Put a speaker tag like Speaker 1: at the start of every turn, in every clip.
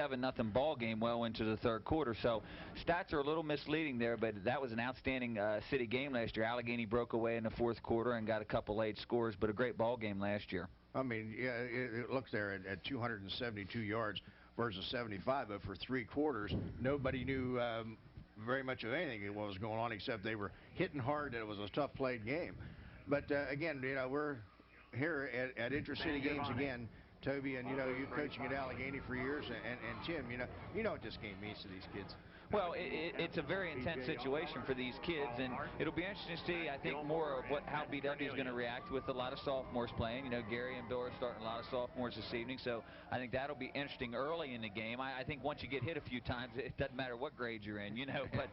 Speaker 1: 7-0 ball game well into the third quarter. So stats are a little misleading there, but that was an outstanding city game last year. Allegany broke away in the fourth quarter and got a couple late scores, but a great ball game last year.
Speaker 2: I mean, yeah, it looks there at 272 yards versus 75, but for 3 quarters, nobody knew very much of anything what was going on, except they were hitting hard and it was a tough played game. But again, we're here at Intra-City Games again, Toby, and you're coaching at Allegheny for years, and Tim, you know what this game means to these kids.
Speaker 1: Well, it's a very intense situation for these kids, and it'll be interesting to see, I think, more of how BW is going to react with a lot of sophomores playing. Gary and Bill are starting a lot of sophomores this evening, so I think that'll be interesting early in the game. I think once you get hit a few times, it doesn't matter what grade you're in, but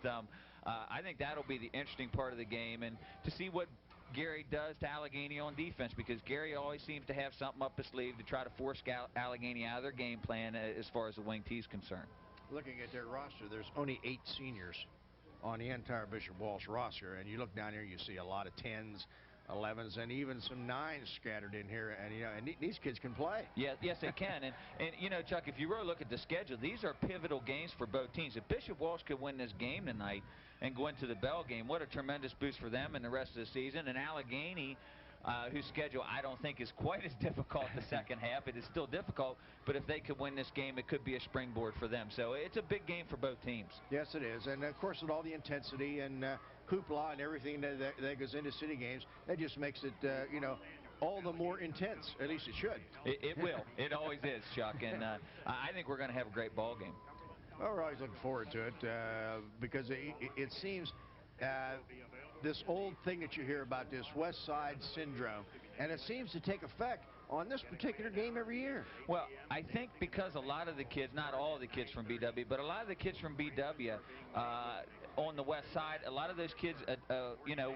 Speaker 1: I think that'll be the interesting part of the game, and to see what Gary does to Allegheny on defense, because Gary always seems to have something up his sleeve to try to force Allegheny out of their game plan as far as the wing T is concerned.
Speaker 2: Looking at their roster, there's only 8 seniors on the entire Bishop Walsh roster, and you look down here, you see a lot of 10s, 11s, and even some 9s scattered in here, and these kids can play.
Speaker 1: Yeah, yes, they can, and Chuck, if you really look at the schedule, these are pivotal games for both teams. If Bishop Walsh could win this game tonight and go into the Bell game, what a tremendous boost for them in the rest of the season. And Allegheny, whose schedule I don't think is quite as difficult the second half. It is still difficult, but if they could win this game, it could be a springboard for them. So it's a big game for both teams.
Speaker 2: Yes, it is. And, of course, with all the intensity and hoopla and everything that goes into city games, that just makes it, all the more intense. At least it should.
Speaker 1: It will. It always is, Chuck. And I think we're going to have a great ball game.
Speaker 2: Well, we're always looking forward to it because it seems this old thing that you hear about, this West Side syndrome, and it seems to take effect on this particular game every year.
Speaker 1: Well, I think because a lot of the kids, not all of the kids from BW, but a lot of the kids from BW on the west side, a lot of those kids,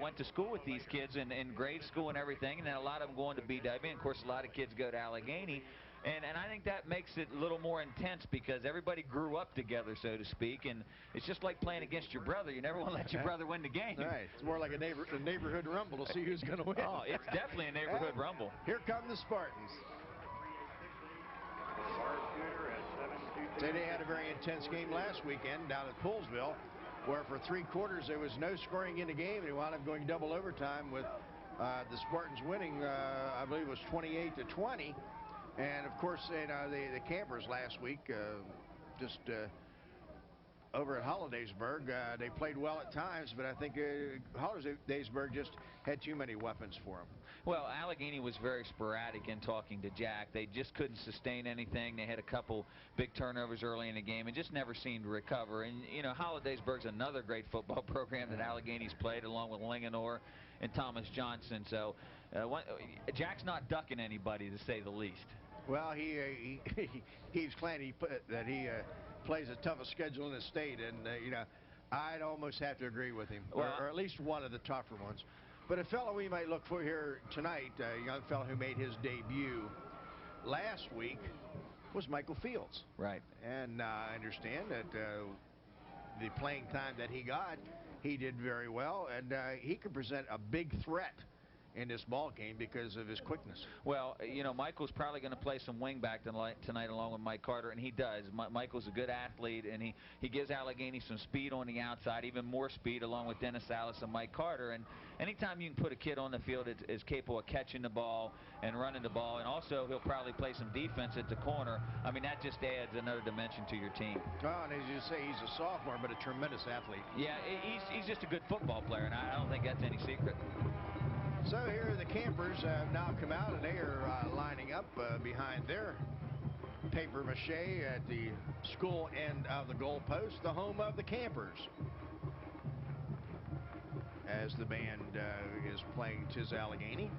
Speaker 1: went to school with these kids in grade school and everything, and then a lot of them going to BW, and of course a lot of kids go to Allegheny. And I think that makes it a little more intense because everybody grew up together, so to speak, and it's just like playing against your brother. You never want to let your brother win the game.
Speaker 2: Right. It's more like a neighborhood rumble to see who's going to win.
Speaker 1: Oh, it's definitely a neighborhood rumble.
Speaker 2: Here come the Spartans. They had a very intense game last weekend down at Poolsville, where for 3 quarters there was no scoring in the game, and it wound up going double overtime with the Spartans winning, I believe it was 28-20. And, of course, the Campers last week, over at Hollidaysburg, they played well at times, but I think Hollidaysburg just had too many weapons for them.
Speaker 1: Well, Allegheny was very sporadic in talking to Jack. They just couldn't sustain anything. They had a couple big turnovers early in the game and just never seemed to recover. And, Hollidaysburg's another great football program that Allegany's played, along with Linganore and Thomas Johnson. So Jack's not ducking anybody, to say the least.
Speaker 2: Well, he's claiming that he plays the toughest schedule in the state, and I'd almost have to agree with him,
Speaker 1: well,
Speaker 2: or at least one of the tougher ones. But a fellow we might look for here tonight, a young fellow who made his debut last week, was Michael Fields.
Speaker 1: Right.
Speaker 2: And I understand that the playing time that he got, he did very well, and he could present a big threat in this ball game because of his quickness.
Speaker 1: Well, Michael's probably going to play some wingback tonight along with Mike Carter, and he does. Michael's a good athlete, and he gives Allegheny some speed on the outside, even more speed, along with Dennis Salas and Mike Carter. And anytime you can put a kid on the field that is capable of catching the ball and running the ball, and also he'll probably play some defense at the corner, I mean, that just adds another dimension to your team.
Speaker 2: Well, and as you say, he's a sophomore, but a tremendous athlete.
Speaker 1: Yeah, he's just a good football player, and I don't think that's any secret.
Speaker 2: So here the Campers have now come out, and they are lining up behind their paper mache at the school end of the goalpost, the home of the Campers, as the band is playing "'Tis Allegheny."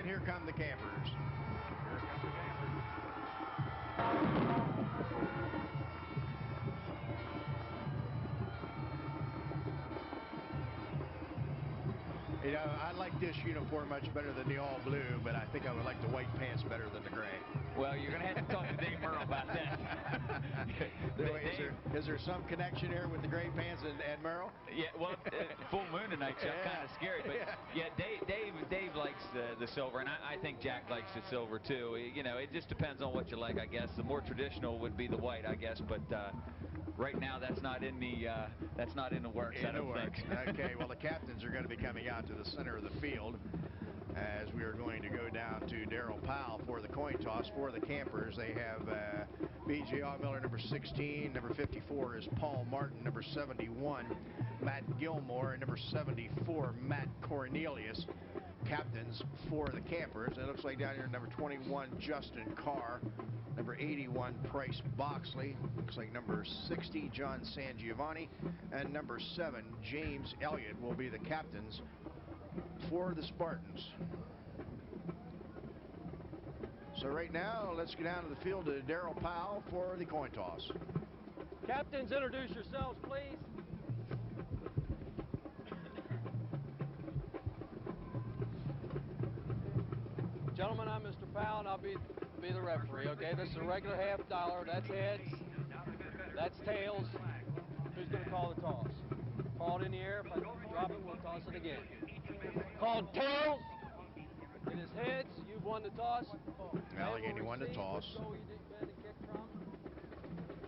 Speaker 2: Here come the Campers. I like this uniform much better than the all blue, but I think I would like the white pants better than the gray.
Speaker 1: Well, you're going to
Speaker 2: Is there some connection here with the Gray Pants and Merrill?
Speaker 1: Yeah, well, full moon tonight, Chuck. Kind of scary, but yeah, Dave likes the silver, and I think Jack likes the silver too. You know, it just depends on what you like, I guess. The more traditional would be the white, I guess, but right now that's not in the works. I don't think.
Speaker 2: Okay, well, the captains are going to be coming out to the center of the field, as we are going to go down to Darrell Powell for the coin toss for the campers. They have B.J. Miller, number 16. Number 54 is Paul Martin. Number 71, Matt Gilmore. And number 74, Matt Cornelius. Captains for the campers. And it looks like down here, number 21, Justin Carr. Number 81, Price Boxley. Looks like number 60, John Sangiovanni. And number 7, James Elliott, will be the captains for the Spartans. So right now, let's go down to the field to Darrell Powell for the coin toss.
Speaker 3: Captains, introduce yourselves, please. Gentlemen, I'm Mr. Powell, and I'll be the referee. Okay, this is a regular $half. That's heads. That's tails. Who's going to call the toss? Call it in the air. If I drop it, we'll toss it again. Called tails. It is heads. You've won the toss.
Speaker 2: Allegany won the toss.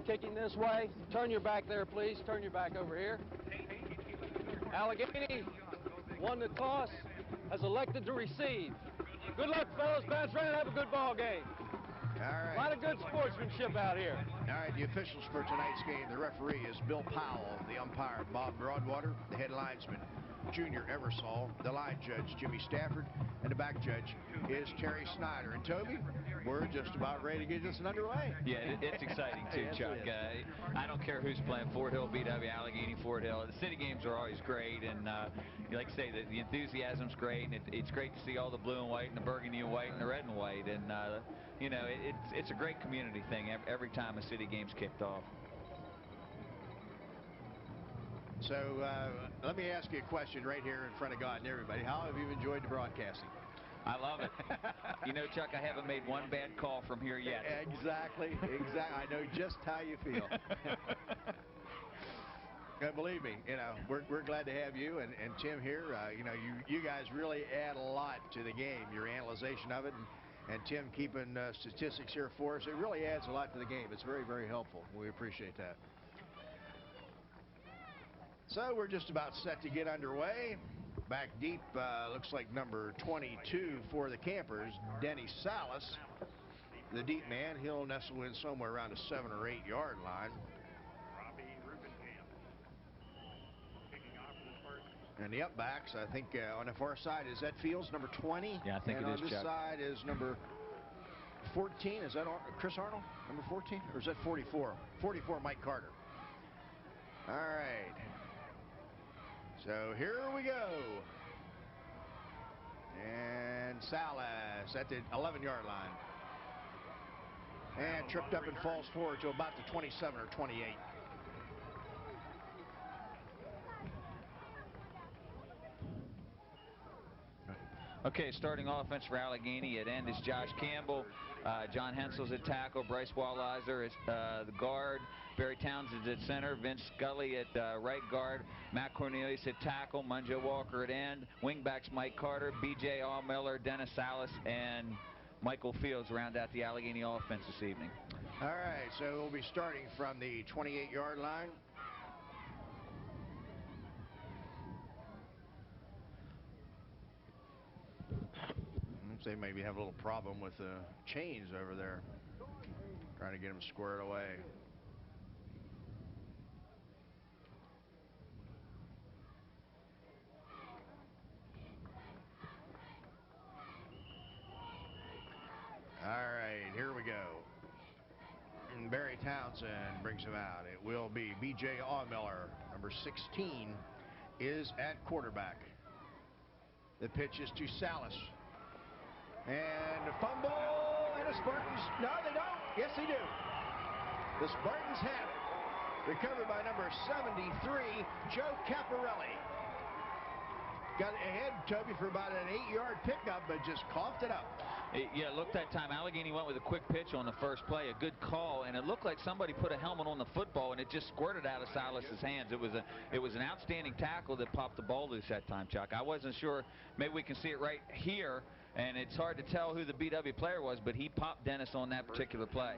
Speaker 3: Kicking this way. Turn your back there, please. Turn your back over here. Allegany won the toss. Has elected to receive. Good luck, fellas. Bounce around and have a good ball game.
Speaker 2: All right.
Speaker 3: A lot of good sportsmanship out here.
Speaker 2: All right, the officials for tonight's game. The referee is Bill Powell. The umpire, Bob Broadwater. The head linesman, Junior Eversole. The line judge, Jimmy Stafford. And the back judge is Terry Snyder. And Toby, we're just about ready to get this underway.
Speaker 1: Yeah, it's exciting too,
Speaker 2: Yes,
Speaker 1: Chuck. I don't care who's playing. Fort Hill, BW, Allegany, Fort Hill. The city games are always great, and like I say, the enthusiasm's great, and it's great to see all the blue and white and the burgundy and white and the red and white, and you know, it's a great community thing every time a city game's kicked off.
Speaker 2: So let me ask you a question right here in front of God and everybody. How have you enjoyed the broadcasting?
Speaker 1: I love it. You know, Chuck, I haven't made one bad call from here yet.
Speaker 2: Exactly. I know just how you feel. And believe me, you know, we're glad to have you and Tim here. You know, you guys really add a lot to the game. Your analyzation of it, and Tim keeping statistics here for us. It really adds a lot to the game. It's very, very helpful. We appreciate that. So we're just about set to get underway. Back deep, looks like number 22 for the campers, Denny Salas, the deep man. He'll nestle in somewhere around the 7 or 8 yard line. And the upbacks, I think on the far side, is that Fields, number 20?
Speaker 1: Yeah, I think
Speaker 2: and
Speaker 1: it is,
Speaker 2: on this
Speaker 1: Chuck.
Speaker 2: side is number 14. Is that Chris Arnold, number 14? Or is that 44? 44, Mike Carter. All right. So here we go. And Salas at the 11 yard line. And tripped up and falls forward to about the 27 or 28.
Speaker 1: Okay, starting offense for Allegany. At end is Josh Campbell. John Hensel's at tackle. Bryce Wallizer is the guard. Barry Townsend's at center. Vince Scully at right guard. Matt Cornelius at tackle. Munjo Walker at end. Wingbacks Mike Carter, B.J. Allmiller, Dennis Salas, and Michael Fields round out the Allegany offense this evening.
Speaker 2: All right, so we'll be starting from the 28 yard line. They maybe have a little problem with the chains over there, trying to get them squared away. All right, here we go. And Barry Townsend brings him out. It will be B.J. Allmiller, number 16, is at quarterback. The pitch is to Salas. And a fumble, and the Spartans, no, they don't. Yes, they do. The Spartans have it. Recovered by number 73, Joe Caparelli. got ahead, Toby, for about an 8-yard pickup, but just coughed it up.
Speaker 1: Yeah, look, that time Allegany went with a quick pitch on the first play, a good call, and it looked like somebody put a helmet on the football, and it just squirted out of Silas's hands. It was an outstanding tackle that popped the ball loose that time, Chuck. I wasn't sure. Maybe we can see it right here, and it's hard to tell who the BW player was, but he popped Dennis on that particular play.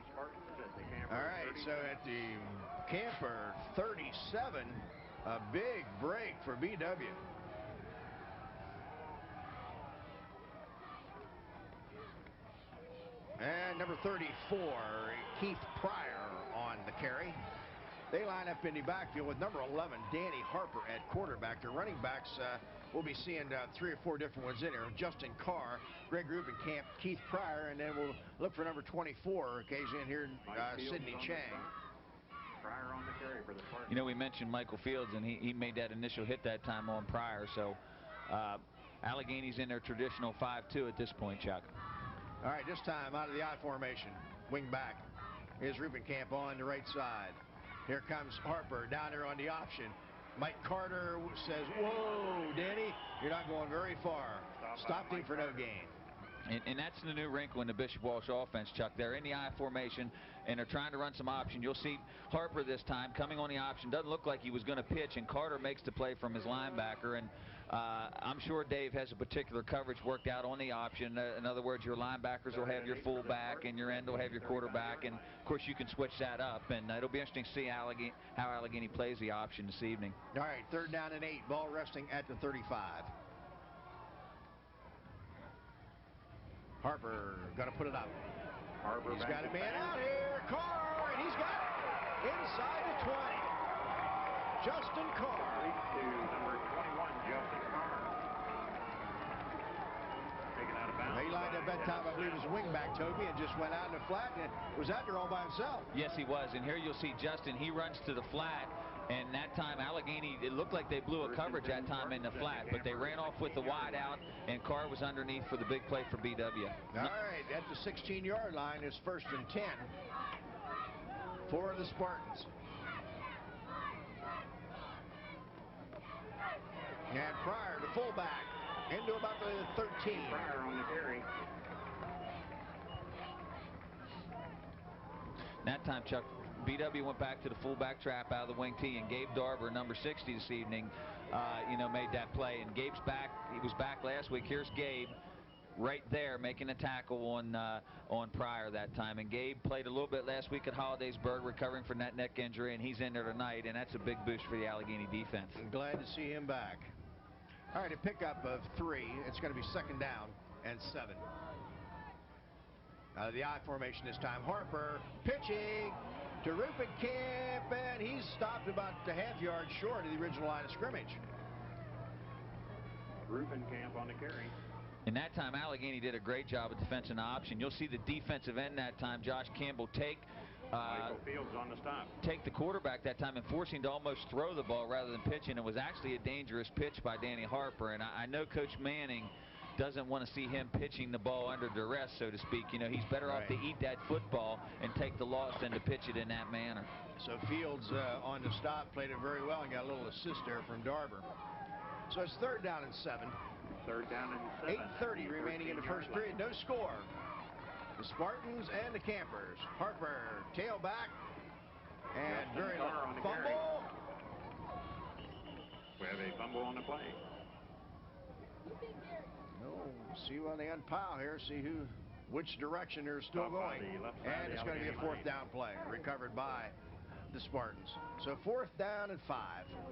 Speaker 2: All right, so at the Camper 37, a big break for BW. And number 34, Keith Pryor on the carry. They line up in the backfield with number 11, Danny Harper at quarterback. The running backs, we'll be seeing 3 or 4 different ones in here. Justin Carr, Greg Rubenkamp, Keith Pryor, and then we'll look for number 24 occasionally in here, Sidney Chang.
Speaker 4: Pryor on the carry for the Spartans.
Speaker 1: You know, we mentioned Michael Fields, and he made that initial hit that time on Pryor. So Allegany's in their traditional 5-2 at this point, Chuck.
Speaker 2: All right, this time out of the I formation. Wing back is Rubenkamp on the right side. Here comes Harper down there on the option. Mike Carter says, whoa, Danny, you're not going very far. Stopped him for no gain.
Speaker 1: And that's the new wrinkle in the Bishop Walsh offense, Chuck. They're in the I formation, and they're trying to run some option. You'll see Harper this time coming on the option. Doesn't look like he was going to pitch, and Carter makes the play from his linebacker. And I'm sure Dave has a particular coverage worked out on the option. In other words, your linebackers will have your fullback, and your end will have your quarterback. And, of course, you can switch that up. And it'll be interesting to see how Allegany plays the option this evening.
Speaker 2: All right, 3rd down and 8. Ball resting at the 35. Harper going to put it up.
Speaker 4: Harper
Speaker 2: he's got a man out here. Carr, and he's got it inside the 20. Justin Carr.
Speaker 4: To number 21, Justin Carr. Taken out of bounds.
Speaker 2: He lined up that time, I believe, as a wingback, Toby, and just went out in the flat and was out there all by himself.
Speaker 1: Yes, he was. And here you'll see Justin. He runs to the flat. And that time, Allegany, it looked like they blew a coverage that time in the flat, but they ran off with the wide out, and Carr was underneath for the big play for BW.
Speaker 2: All right, at the 16-yard line is 1st and 10 for the Spartans. And Pryor, the fullback, into about the 13.
Speaker 4: Pryor on the carry.
Speaker 1: That time, Chuck, BW went back to the fullback trap out of the wing tee, and Gabe Darber, number 60 this evening, made that play. And Gabe's back. He was back last week. Here's Gabe right there making a tackle on Pryor that time. And Gabe played a little bit last week at Hollidaysburg, recovering from that neck injury, and he's in there tonight, and that's a big boost for the Allegany defense.
Speaker 2: I'm glad to see him back. All right, a pickup of 3. It's going to be 2nd down and 7. The I formation this time. Harper pitching to Rubenkamp, and he's stopped about a half-yard short of the original line of scrimmage.
Speaker 4: Rubenkamp on the carry.
Speaker 1: And that time, Allegany did a great job of defensive option. You'll see the defensive end that time, Josh Campbell,
Speaker 4: Michael Fields on the stop.
Speaker 1: Take the quarterback that time and forcing him to almost throw the ball rather than pitching. It was actually a dangerous pitch by Danny Harper, and I know Coach Manning doesn't want to see him pitching the ball under duress, so to speak. You know, he's better off to eat that football and take the loss than to pitch it in that manner.
Speaker 2: So Fields on the stop played it very well and got a little assist there from Darber. So it's 3rd down and 7.
Speaker 4: 3rd down and 7.
Speaker 2: 8:30 remaining in the first period. No score. The Spartans and the Campers. Harper tailback and
Speaker 4: Justin
Speaker 2: very
Speaker 4: Carr on the
Speaker 2: fumble.
Speaker 4: carry. We have a fumble on the play.
Speaker 2: See when they unpile here, see which direction they're still going. And it's going to be a 4th down play, recovered by the Spartans. So 4th down and 5.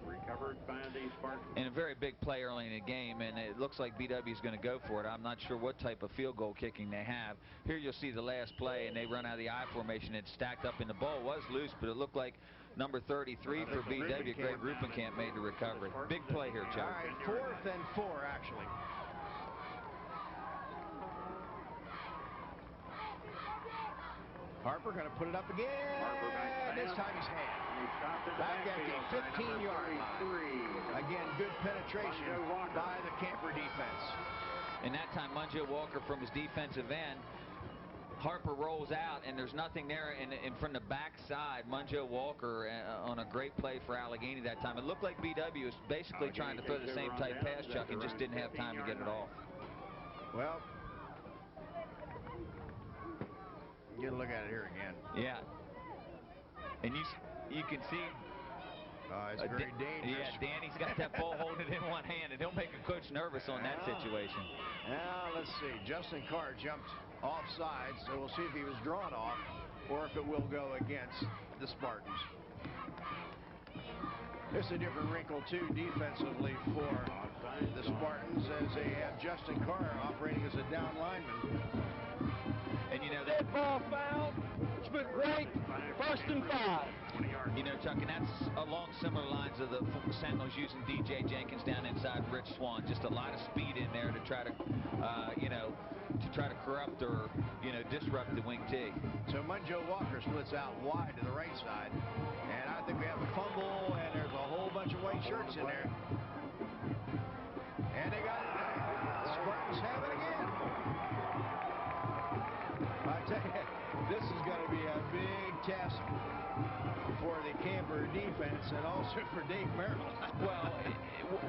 Speaker 4: Recovered by the Spartans.
Speaker 1: And a very big play early in the game, and it looks like BW is going to go for it. I'm not sure what type of field goal kicking they have. Here you'll see the last play, and they run out of the I formation. It's stacked up, and the ball was loose, but it looked like number 33 for BW, Greg Rubenkamp, made the recovery. Big play here, Chuck.
Speaker 2: All right, 4th and 4, actually. Harper going to put it up again. This time he's had. Back at the 15-yard line. Again, good penetration by the Camper defense.
Speaker 1: And that time, Munjo Walker from his defensive end Harper rolls out, and there's nothing there, and from the backside, Munjo Walker on a great play for Allegany that time. It looked like BW was basically trying to throw the same type pass, Chuck, and just didn't have time to get it off.
Speaker 2: Well, get a look at it here again.
Speaker 1: Yeah. And you can see.
Speaker 2: It's very dangerous.
Speaker 1: Yeah, Danny's got that ball holding it in one hand, and he'll make a coach nervous on that situation.
Speaker 2: Now, let's see. Justin Carr jumped offside, so we'll see if he was drawn off or if it will go against the Spartans. It's a different wrinkle, too, defensively for the Spartans, as they have Justin Carr operating as a down lineman.
Speaker 1: And you know
Speaker 3: that ball foul. It's been great. 1st and 5.
Speaker 1: You know, Chuck, and that's along similar lines of the Sentinels using DJ Jenkins down inside Rich Swan. Just a lot of speed in there to try to, corrupt or, disrupt the wing T.
Speaker 2: So Munjo Walker splits out wide to the right side. And I think we have a fumble, and there's a whole bunch of white shirts in there. And they got it. The Spartans have it again. I tell you, this is going to be a big test for the Camper defense and also for Dave Merrill.
Speaker 1: Well,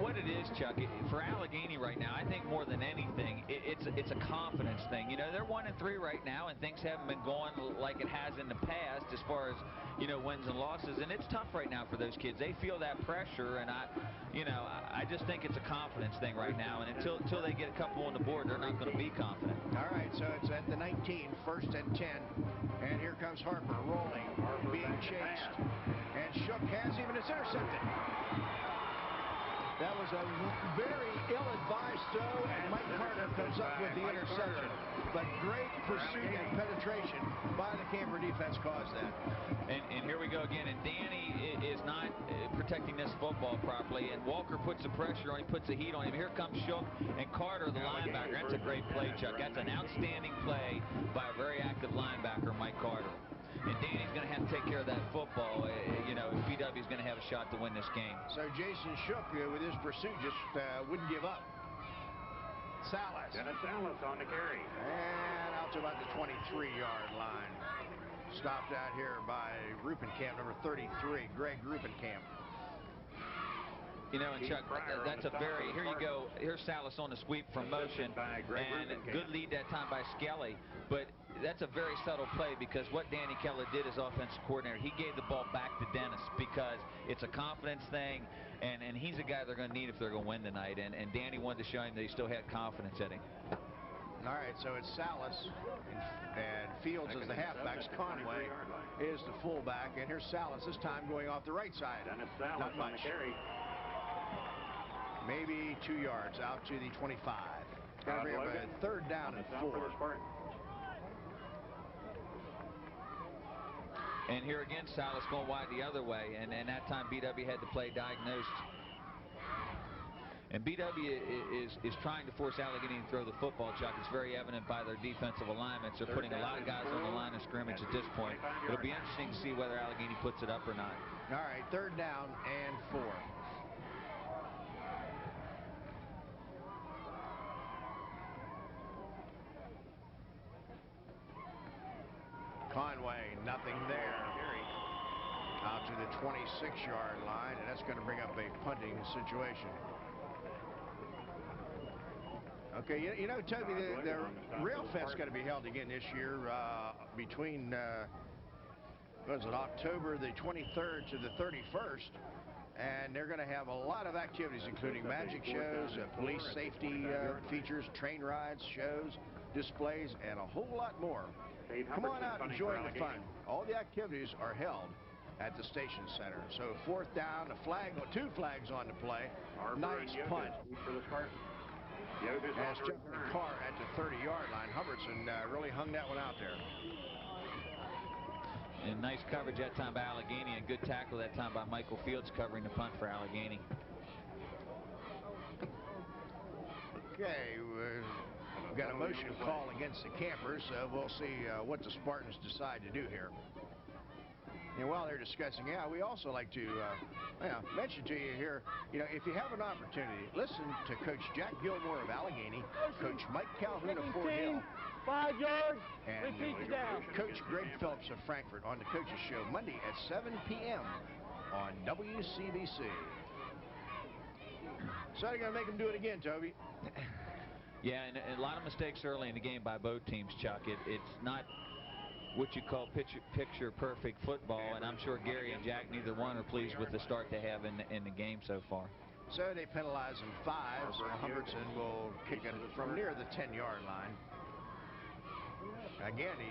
Speaker 1: what it is, Chuck, for Allegany right now, I think more than anything, it's a confidence thing. You know, they're 1-3 right now, and things haven't been going like it has in the past as far as, wins and losses. And it's tough right now for those kids. They feel that pressure, and I just think it's a confidence thing right now. And until they get a couple on the board, they're not going to be confident.
Speaker 2: All right, so it's at the 19, 1st and 10. And here comes Harper rolling, being chased. And Shook has him, and it's intercepted. That was a very ill-advised throw, and Mike Carter comes up with the interception. But great pursuit and penetration by the Camper defense caused that.
Speaker 1: And here we go again, and Danny is not protecting this football properly, and Walker puts the pressure on him, puts the heat on him. Here comes Shook, and Carter, the linebacker. That's a great play, Chuck. That's an outstanding play by a very active linebacker, Mike Carter. And Danny's going to have to take care of that football, if BW is going to have a shot to win this game.
Speaker 2: So Jason Shook, with his pursuit, just wouldn't give up. Salas.
Speaker 4: Dennis Salas on the carry.
Speaker 2: And out to about the 23-yard line. Stopped out here by Rupenkamp, number 33, Greg Rupenkamp.
Speaker 1: And Chuck, that's a very, here you go, here's Salas on the sweep from motion, and good lead that time by Skelly, but that's a very subtle play because what Danny Keller did as offensive coordinator, he gave the ball back to Dennis because it's a confidence thing, and he's a guy they're going to need if they're going to win tonight, and Danny wanted to show him that he still had confidence in him.
Speaker 2: All right, so it's Salas and Fields as the halfbacks. Conway is the fullback, and here's Salas this time going off the right side.
Speaker 4: Dennis Salas
Speaker 2: Not much.
Speaker 4: on the carry.
Speaker 2: Maybe 2 yards out to the 25. Going to bring up a 3rd down and 4.
Speaker 1: And here again, Salas going wide the other way, and that time BW had to play diagnosed. And BW is trying to force Allegany to throw the football, Chuck. It's very evident by their defensive alignments. They're putting a lot of guys on the line of scrimmage at this point. It'll be interesting to see whether Allegany puts it up or not.
Speaker 2: All right, 3rd down and 4. Conway, nothing there. Out to the 26-yard line, and that's going to bring up a punting situation. Okay, Toby, the rail fence got to be held again this year between, October the 23rd to the 31st. And they're going to have a lot of activities, including magic shows, police safety features, train rides, shows, displays, and a whole lot more. Come on out and join the fun. All the activities are held at the station center. So 4th down, a flag, 2 flags on the play. Nice punt.
Speaker 4: For the Spartans.
Speaker 2: As Justin Carr at the 30-yard line. Hubbardson really hung that one out there.
Speaker 1: And nice coverage that time by Allegany, and good tackle that time by Michael Fields covering the punt for Allegany.
Speaker 2: Okay, we've got a motion call against the Campers. We'll see what the Spartans decide to do here. And while they're discussing, we also like to mention to you here, if you have an opportunity, listen to Coach Jack Gilmore of Allegany, Coach Mike Calhoun of Fort Hill,
Speaker 3: 5 yards.
Speaker 2: And
Speaker 3: Repeat the down.
Speaker 2: Coach Greg Phelps of Frankfurt on the Coaches Show Monday at 7 p.m. on WCBC. So they're going to make them do it again, Toby.
Speaker 1: Yeah, and a lot of mistakes early in the game by both teams, Chuck. It's not what you call picture perfect football, and I'm sure Gary and Jack, neither one, are pleased with the start they have in the game so far.
Speaker 2: So they penalize him 5, so Humbertson will kick it from near the 10-yard line. Again, he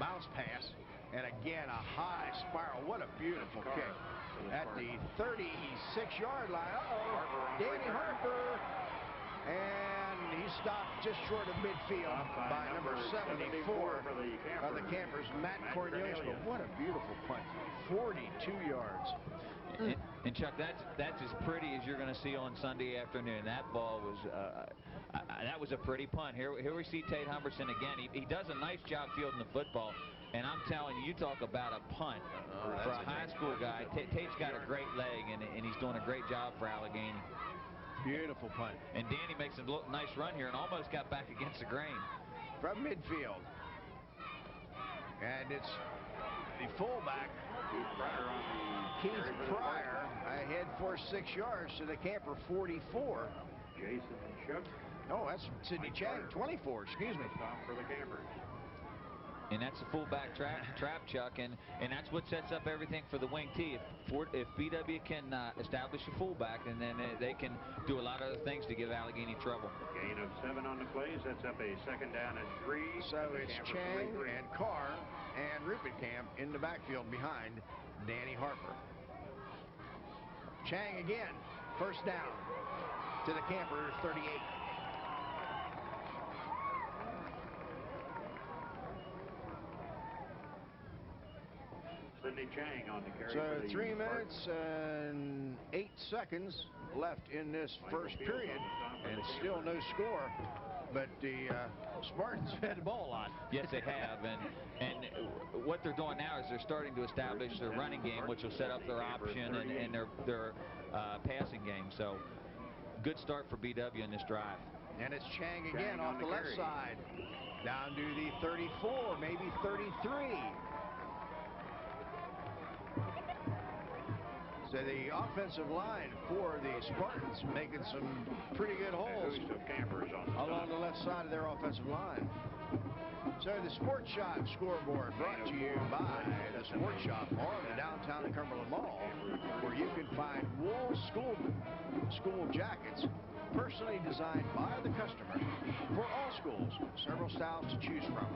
Speaker 2: bounce pass, and again a high spiral. What a beautiful kick. At the 36-yard line, Danny Harper, and he stopped just short of midfield by number 74 of the Campers, Matt Cornelius. But what a beautiful punt, 42 yards.
Speaker 1: And Chuck, that's as pretty as you're going to see on Sunday afternoon. That ball was that was a pretty punt. Here we see Tate Humbertson again. He does a nice job fielding the football. And I'm telling you, talk about a punt for a high school guy. Tate's got a great leg, and he's doing a great job for Allegany.
Speaker 2: Beautiful punt.
Speaker 1: And Danny makes a nice run here and almost got back against the grain.
Speaker 2: From midfield. And it's the fullback, Keith Pryor, ahead for 6 yards to the Camper 44.
Speaker 4: Jason Shook.
Speaker 2: Oh, that's Sidney Chang, 24, excuse me.
Speaker 4: Stop for the Campers.
Speaker 1: And that's the fullback trap, Chuck, and that's what sets up everything for the wing T. If BW can establish a fullback, and then they can do a lot of other things to give Allegany trouble.
Speaker 4: Gain of 7 on the play sets up a 2nd down and 3.
Speaker 2: So it's Chang and Carr and Ruppenkamp in the backfield behind Danny Harper. Chang again, 1st down to the Campers 38.
Speaker 4: Sidney Chang on the carry.
Speaker 2: So 3 minutes and 8 seconds left in this first period, and still no score. But the Spartans had the ball a lot.
Speaker 1: Yes, they have, and what they're doing now is they're starting to establish their running game, which will set up their option and their passing game. So good start for BW in this drive.
Speaker 2: And it's Chang again off the left side, down to the 34, maybe 33. So the offensive line for the Spartans making some pretty good holes along the left side of their offensive line. So the Sports Shop scoreboard brought to you by the Sports Shop on the downtown Cumberland Mall, where you can find wool school jackets personally designed by the customer for all schools. Several styles to choose from.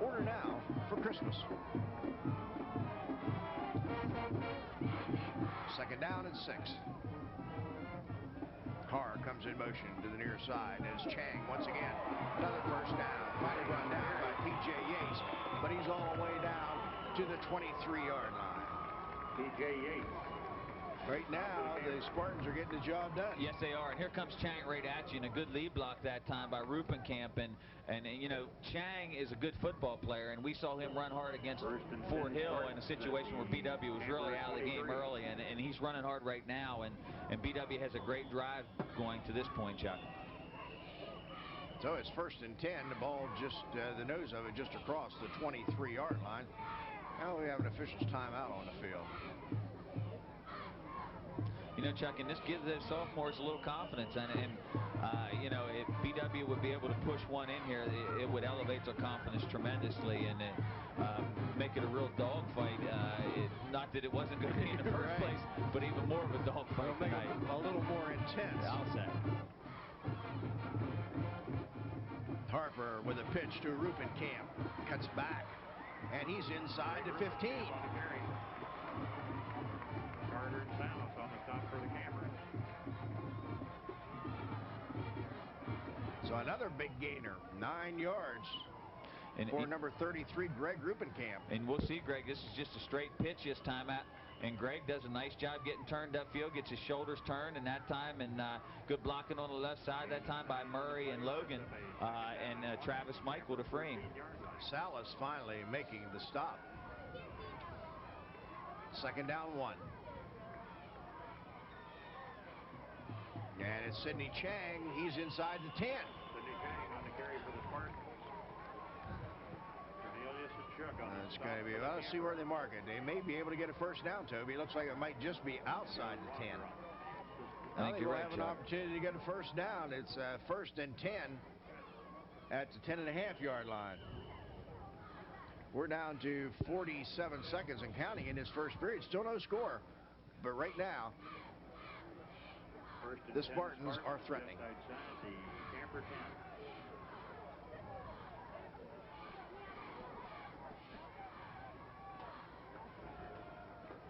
Speaker 2: Order now for Christmas. 2nd down and 6. Carr comes in motion to the near side as Chang once again. Another 1st down. Finally brought down by P.J. Yates, but he's all the way down to the 23-yard line.
Speaker 4: P.J. Yates.
Speaker 2: Right now, the Spartans are getting the job done.
Speaker 1: Yes, they are. And here comes Chang right at you, and a good lead block that time by Ruppenkamp. And you know, Chang is a good football player, and we saw him run hard against Fort Hill in a situation where BW was really out of the game early, and he's running hard right now. And BW has a great drive going to this point, Chuck.
Speaker 2: So it's 1st and 10. The ball just the nose of it just across the 23-yard line. Now we have an official's timeout on the field.
Speaker 1: You know, Chuck, and this gives the sophomores a little confidence, and you know, if BW would be able to push one in here, it would elevate their confidence tremendously and make it a real dogfight. Not that it wasn't going to be in the first place, but even more of a dogfight tonight.
Speaker 2: A little more intense,
Speaker 1: I'll say.
Speaker 2: Harper with a pitch to Ruppenkamp, cuts back, and he's inside the 15.
Speaker 4: Carter and South on the stop for the Campers.
Speaker 2: So another big gainer, 9 yards for number 33, Greg Ruppenkamp.
Speaker 1: And we'll see, Greg, this is just a straight pitch this time out. And Greg does a nice job getting turned upfield, gets his shoulders turned in that time, and good blocking on the left side that time by Murray and Logan, and Travis Michael to free him.
Speaker 2: Salas finally making the stop. 2nd down 1. And it's Sidney Chang. He's inside the 10.
Speaker 4: Sidney Chang on the carry for the Spartans.
Speaker 2: It's going to be, well, let's see where they mark it. They may be able to get a first down, Toby. It looks like it might just be outside the 10.
Speaker 1: I think you're right,
Speaker 2: have an opportunity to get a first down. It's first and 10 at the 10.5-yard line. We're down to 47 seconds and counting in this first period. Still no score. But right now, the Spartans are threatening.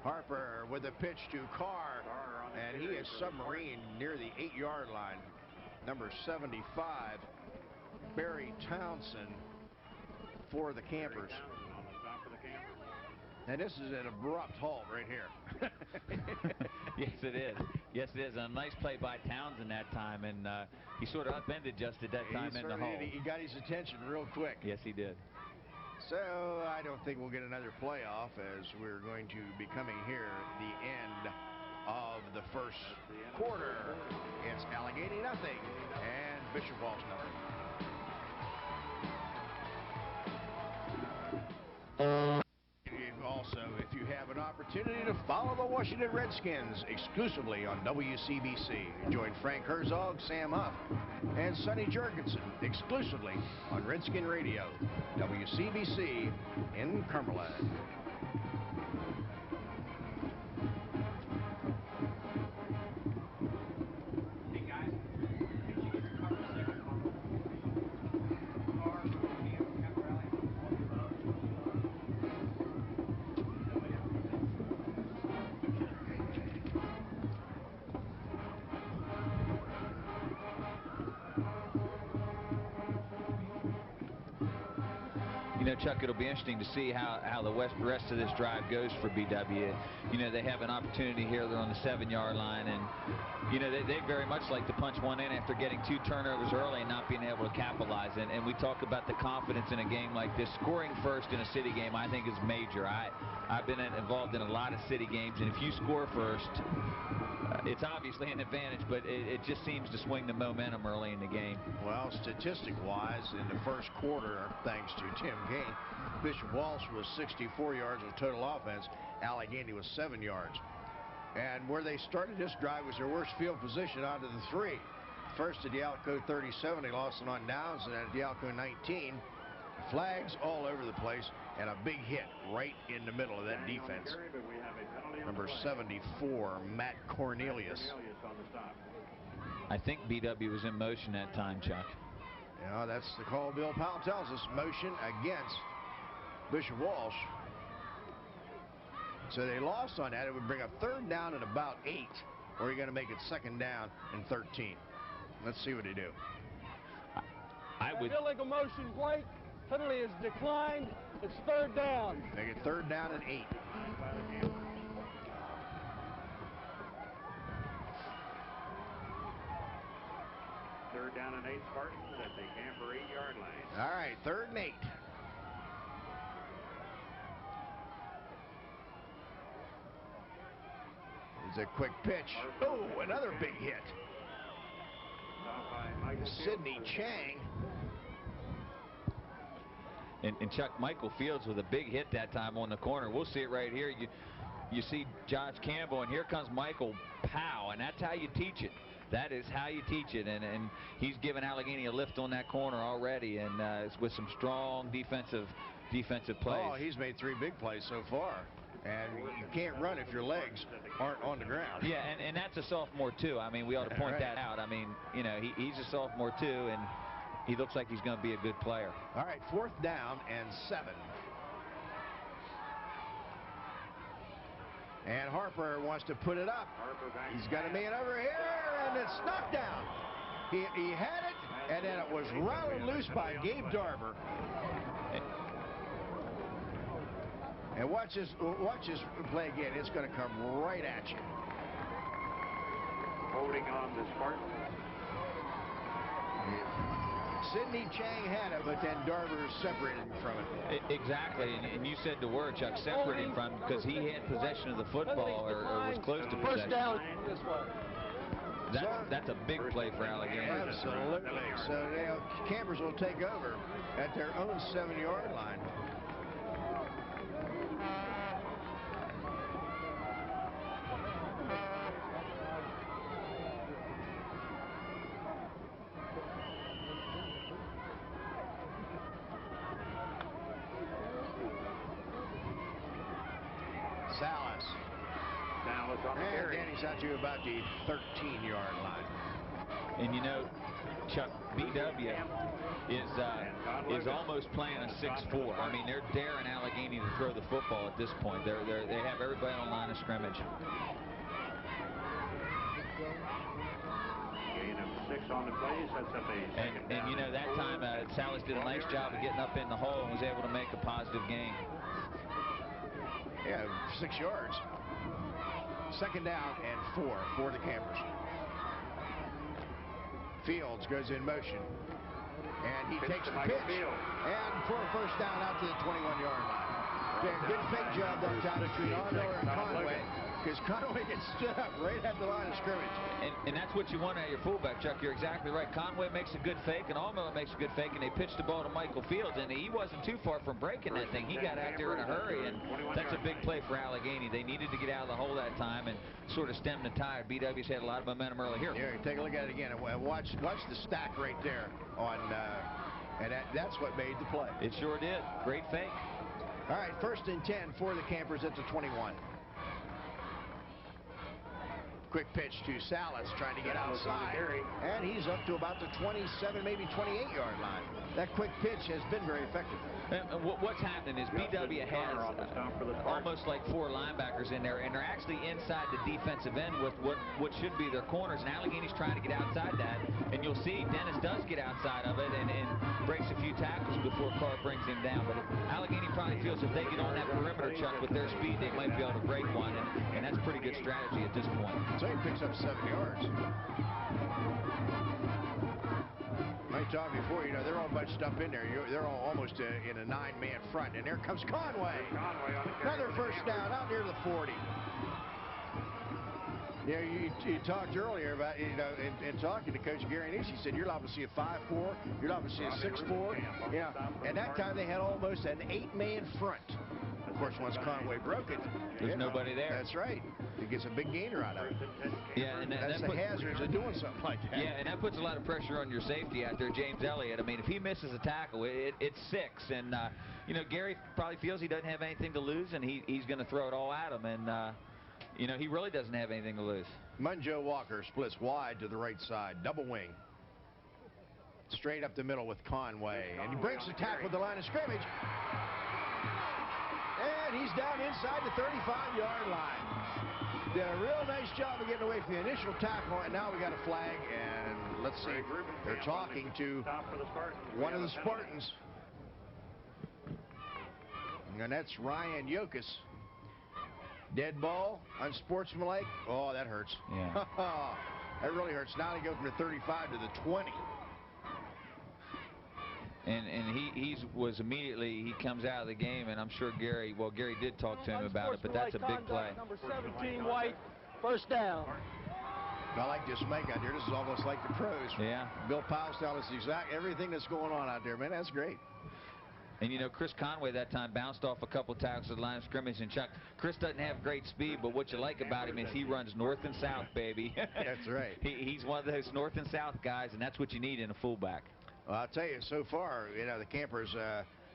Speaker 2: Harper with a pitch to Carr, and he is submarined near the 8-yard line. Number 75, Barry Townsend for the Campers. And this is an abrupt halt right here.
Speaker 1: Yes, it is. Yes, it is. A nice play by Townsend that time, and he sort of upended just at that time in the hole.
Speaker 2: He got his attention real quick.
Speaker 1: Yes, he did.
Speaker 2: So I don't think we'll get another playoff, as we're going to be coming here at the end of the first quarter. It's Allegany nothing and Bishop Walsh nothing. Also, if you have an opportunity to follow the Washington Redskins exclusively on WCBC, join Frank Herzog, Sam Huff, and Sonny Jurgensen exclusively on Redskin Radio, WCBC in Cumberland.
Speaker 1: You know, Chuck, it'll be interesting to see how the rest of this drive goes for BW. You know, they have an opportunity here. They're on the 7-yard line, and, you know, they very much like to punch one in after getting 2 turnovers early and not being able to capitalize. And we talk about the confidence in a game like this. Scoring first in a city game, I think, is major. I've been involved in a lot of city games, and if you score first, it's obviously an advantage, but it just seems to swing the momentum early in the game.
Speaker 2: Well, statistic-wise, in the first quarter, thanks to Tim Kane, Bishop Walsh was 64 yards of total offense. Allegany was 7 yards. And where they started this drive was their worst field position out of the 3. First at Dialco 37, they lost it on downs, and at Dialco 19, flags all over the place, and a big hit right in the middle of that defense. Number 74, Matt Cornelius.
Speaker 1: I think BW was in motion that time, Chuck.
Speaker 2: Yeah, that's the call Bill Powell tells us. Motion against Bishop Walsh. So they lost on that. It would bring a 3rd down and about 8, or you're going to make it 2nd down and 13. Let's see what they do.
Speaker 3: I would. Illegal motion, Blake. Penalty is declined. It's 3rd down.
Speaker 2: Make it 3rd down and 8.
Speaker 4: Third down and 8, Spartans at the Camper 8-yard line.
Speaker 2: All right, 3rd and 8. It's a quick pitch. Oh, another big hit. Sidney Chang.
Speaker 1: And Chuck, Michael Fields with a big hit that time on the corner. We'll see it right here. You see Josh Campbell, and here comes Michael. Pow, and that's how you teach it. That is how you teach it, and he's given Allegany a lift on that corner already, and it's with some strong defensive plays.
Speaker 2: Oh, he's made 3 big plays so far, and you can't run if your legs aren't on the ground.
Speaker 1: Yeah, and that's a sophomore too. I mean, we ought to point that out. I mean, you know, he's a sophomore too, and he looks like he's going to be a good player.
Speaker 2: All right, 4th down and 7. And Harper wants to put it up. He's got a man over here, and it's knocked down. He had it, and then it was rattled loose by Gabe Darber. And watch this play again. It's going to come right at you.
Speaker 4: Holding on the Spartans.
Speaker 2: Sidney Chang had it, but then Darber separated from it.
Speaker 1: Exactly, and you said the word, Chuck, separated from him because he had possession of the football or was close to possession.
Speaker 3: First down this way.
Speaker 1: That's a big play for Allegany.
Speaker 2: Absolutely. So Campers will take over at their own 7-yard line. Salas.
Speaker 4: Salas on the
Speaker 2: And
Speaker 4: carry.
Speaker 2: Danny's out to about the 13-yard line.
Speaker 1: And you know, Chuck, BW is almost playing a 6-4. I mean, they're daring Allegany to throw the football at this point. They have everybody on the line of scrimmage.
Speaker 4: Gain of 6 on the play, sets up a second down.
Speaker 1: And you know, that time Salas did a nice job of getting up in the hole and was able to make a positive gain.
Speaker 2: Yeah, 6 yards. Second down and 4 for the Campers. Fields goes in motion. And he takes the pitch. And for a first down out to the 21-yard line. Good fake job that time between Armiller and Conway, because Conway gets stood up right at the line of scrimmage.
Speaker 1: And that's what you want out of your fullback, Chuck. You're exactly right. Conway makes a good fake, and Armiller makes a good fake, and they pitched the ball to Michael Fields, and he wasn't too far from breaking that thing. He got out there in a hurry, and that's a big play for Allegany. They needed to get out of the hole that time and sort of stem the tide. BW's had a lot of momentum early here.
Speaker 2: Yeah, take a look at it again, and watch the stack right there on, and that's what made the play.
Speaker 1: It sure did. Great fake.
Speaker 2: All right, 1st and 10 for the Campers at the 21. Quick pitch to Salas, trying to get outside, and he's up to about the 27, maybe 28-yard line. That quick pitch has been very effective.
Speaker 1: And what's happening is BW has almost like 4 linebackers in there, and they're actually inside the defensive end with what should be their corners, and Allegany's trying to get outside that, and you'll see Dennis does get outside of it and breaks a few tackles before Carr brings him down. But Allegany probably feels if they get on that perimeter, Chuck, with their speed, they might be able to break one, and that's pretty good strategy at this point.
Speaker 2: So he picks up 7 yards. I talked before, you know, they're all bunched up in there. They're all almost in a 9-man front, and there comes Conway. Another first down out near the 40. Yeah, you talked earlier about, you know, in talking to Coach Gary Nice, he said you're liable to see a 5-4, you're liable to see a 6-4. Yeah, and that time they had almost an 8-man front. Of course, once Conway broke it,
Speaker 1: there's nobody there.
Speaker 2: That's right. He gets a big gainer out of it.
Speaker 1: Yeah, and
Speaker 2: that's the hazards of doing something like that.
Speaker 1: Yeah, and that puts a lot of pressure on your safety out there, James Elliott. I mean, if he misses a tackle, it's 6. And, you know, Gary probably feels he doesn't have anything to lose, and he's going to throw it all at him. And, you know, he really doesn't have anything to lose.
Speaker 2: Munjo Walker splits wide to the right side. Double wing. Straight up the middle with Conway. And he breaks the tackle at the line of scrimmage. And he's down inside the 35-yard line. Did a real nice job of getting away from the initial tackle, and now we got a flag, and let's see, they're talking to one of the Spartans. And that's Ryan Yokas. Dead ball, unsportsmanlike. Oh, that hurts.
Speaker 1: Yeah.
Speaker 2: That really hurts. Now they go from the 35 to the 20.
Speaker 1: And he comes out of the game, and I'm sure Gary did talk to him about it, but that's a big play.
Speaker 3: Number 17, White, first down.
Speaker 2: I like this make out there. This is almost like the pros.
Speaker 1: Yeah.
Speaker 2: Bill Powell's telling us everything that's going on out there, man. That's great.
Speaker 1: And, you know, Chris Conway that time bounced off a couple tackles at the line of scrimmage. And, Chuck, Chris doesn't have great speed, but what you like about him is he runs north and south, baby.
Speaker 2: That's right.
Speaker 1: He's one of those north and south guys, and that's what you need in a fullback.
Speaker 2: Well, I'll tell you, so far, you know, the Campers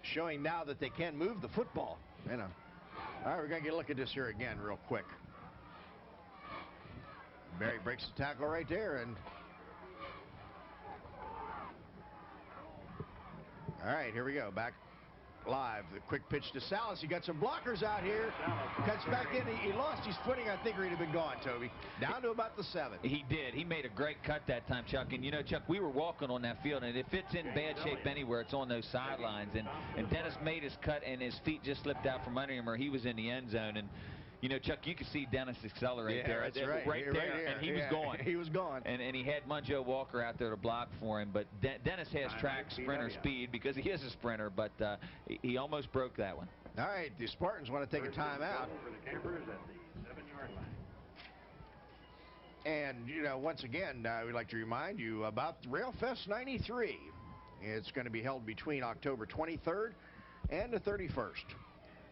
Speaker 2: showing now that they can move the football. You know. All right, we're going to get a look at this here again real quick. Barry breaks the tackle right there, and all right, here we go. Back live. The quick pitch to Salas. He got some blockers out here. Cuts back in. He lost his footing, I think, or he'd have been gone, Toby. Down to about the 7.
Speaker 1: He did. He made a great cut that time, Chuck. And, you know, Chuck, we were walking on that field, and if it's in bad shape anywhere, it's on those sidelines. And Dennis made his cut, and his feet just slipped out from under him, or he was in the end zone. And, you know, Chuck, you could see Dennis accelerate there.
Speaker 2: That's right.
Speaker 1: Right there, and he was gone.
Speaker 2: He was gone.
Speaker 1: And he had Munjo Walker out there to block for him. But Dennis has track sprinter speed because he is a sprinter, but he almost broke that one.
Speaker 2: All right, the Spartans want to take a timeout. And, you know, once again, we'd like to remind you about RailFest 93. It's going to be held between October 23rd and the 31st.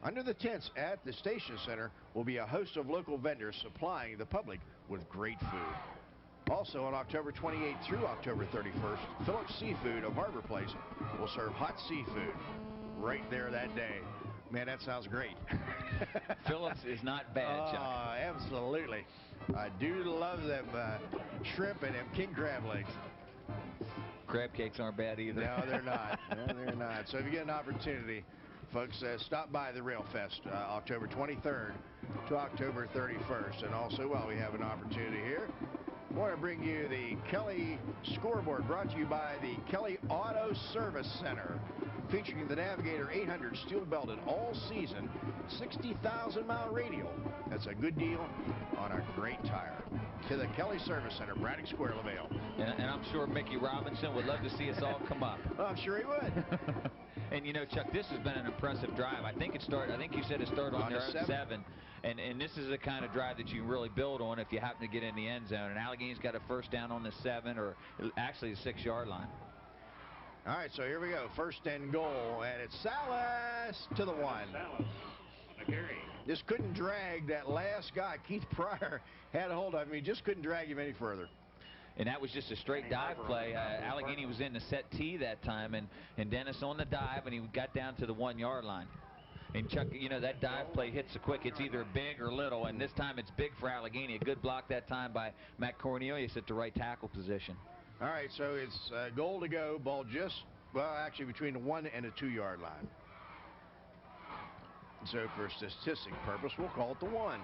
Speaker 2: Under the tents at the Station Center will be a host of local vendors supplying the public with great food. Also on October 28th through October 31st, Phillips Seafood of Harbor Place will serve hot seafood right there that day. Man, that sounds great.
Speaker 1: Phillips is not bad, Chuck.
Speaker 2: Absolutely. I do love them shrimp and them king crab legs.
Speaker 1: Crab cakes aren't bad either.
Speaker 2: No, they're not. No, they're not. So if you get an opportunity, folks, stop by the Rail Fest October 23rd to October 31st. And also, while we have an opportunity here, I want to bring you the Kelly Scoreboard, brought to you by the Kelly Auto Service Center, featuring the Navigator 800 steel belted all season, 60,000-mile radial. That's a good deal on a great tire. To the Kelly Service Center, Braddock Square, LaVale.
Speaker 1: And I'm sure Mickey Robinson would love to see us all come up.
Speaker 2: Well, I'm sure he would.
Speaker 1: And you know, Chuck, this has been an impressive drive. I think you said it started on their own 7. And this is the kind of drive that you can really build on if you happen to get in the end zone. And Allegany's got a first down on the 7, or actually the 6-yard line.
Speaker 2: All right, so here we go. First and goal, and it's Salas to the 1.
Speaker 4: Salas on the carry.
Speaker 2: Just couldn't drag that last guy. Keith Pryor had a hold of him. He just couldn't drag him any further.
Speaker 1: And that was just a straight dive play. Allegany was in the set T that time, and Dennis on the dive, and he got down to the 1-yard line. And Chuck, you know, that dive play hits so quick, it's either big or little, and this time it's big for Allegany. A good block that time by Matt Cornelius at the right tackle position.
Speaker 2: All right, so it's goal to go. Ball just, well, actually between the 1 and the 2-yard line. So for statistic purpose, we'll call it the 1.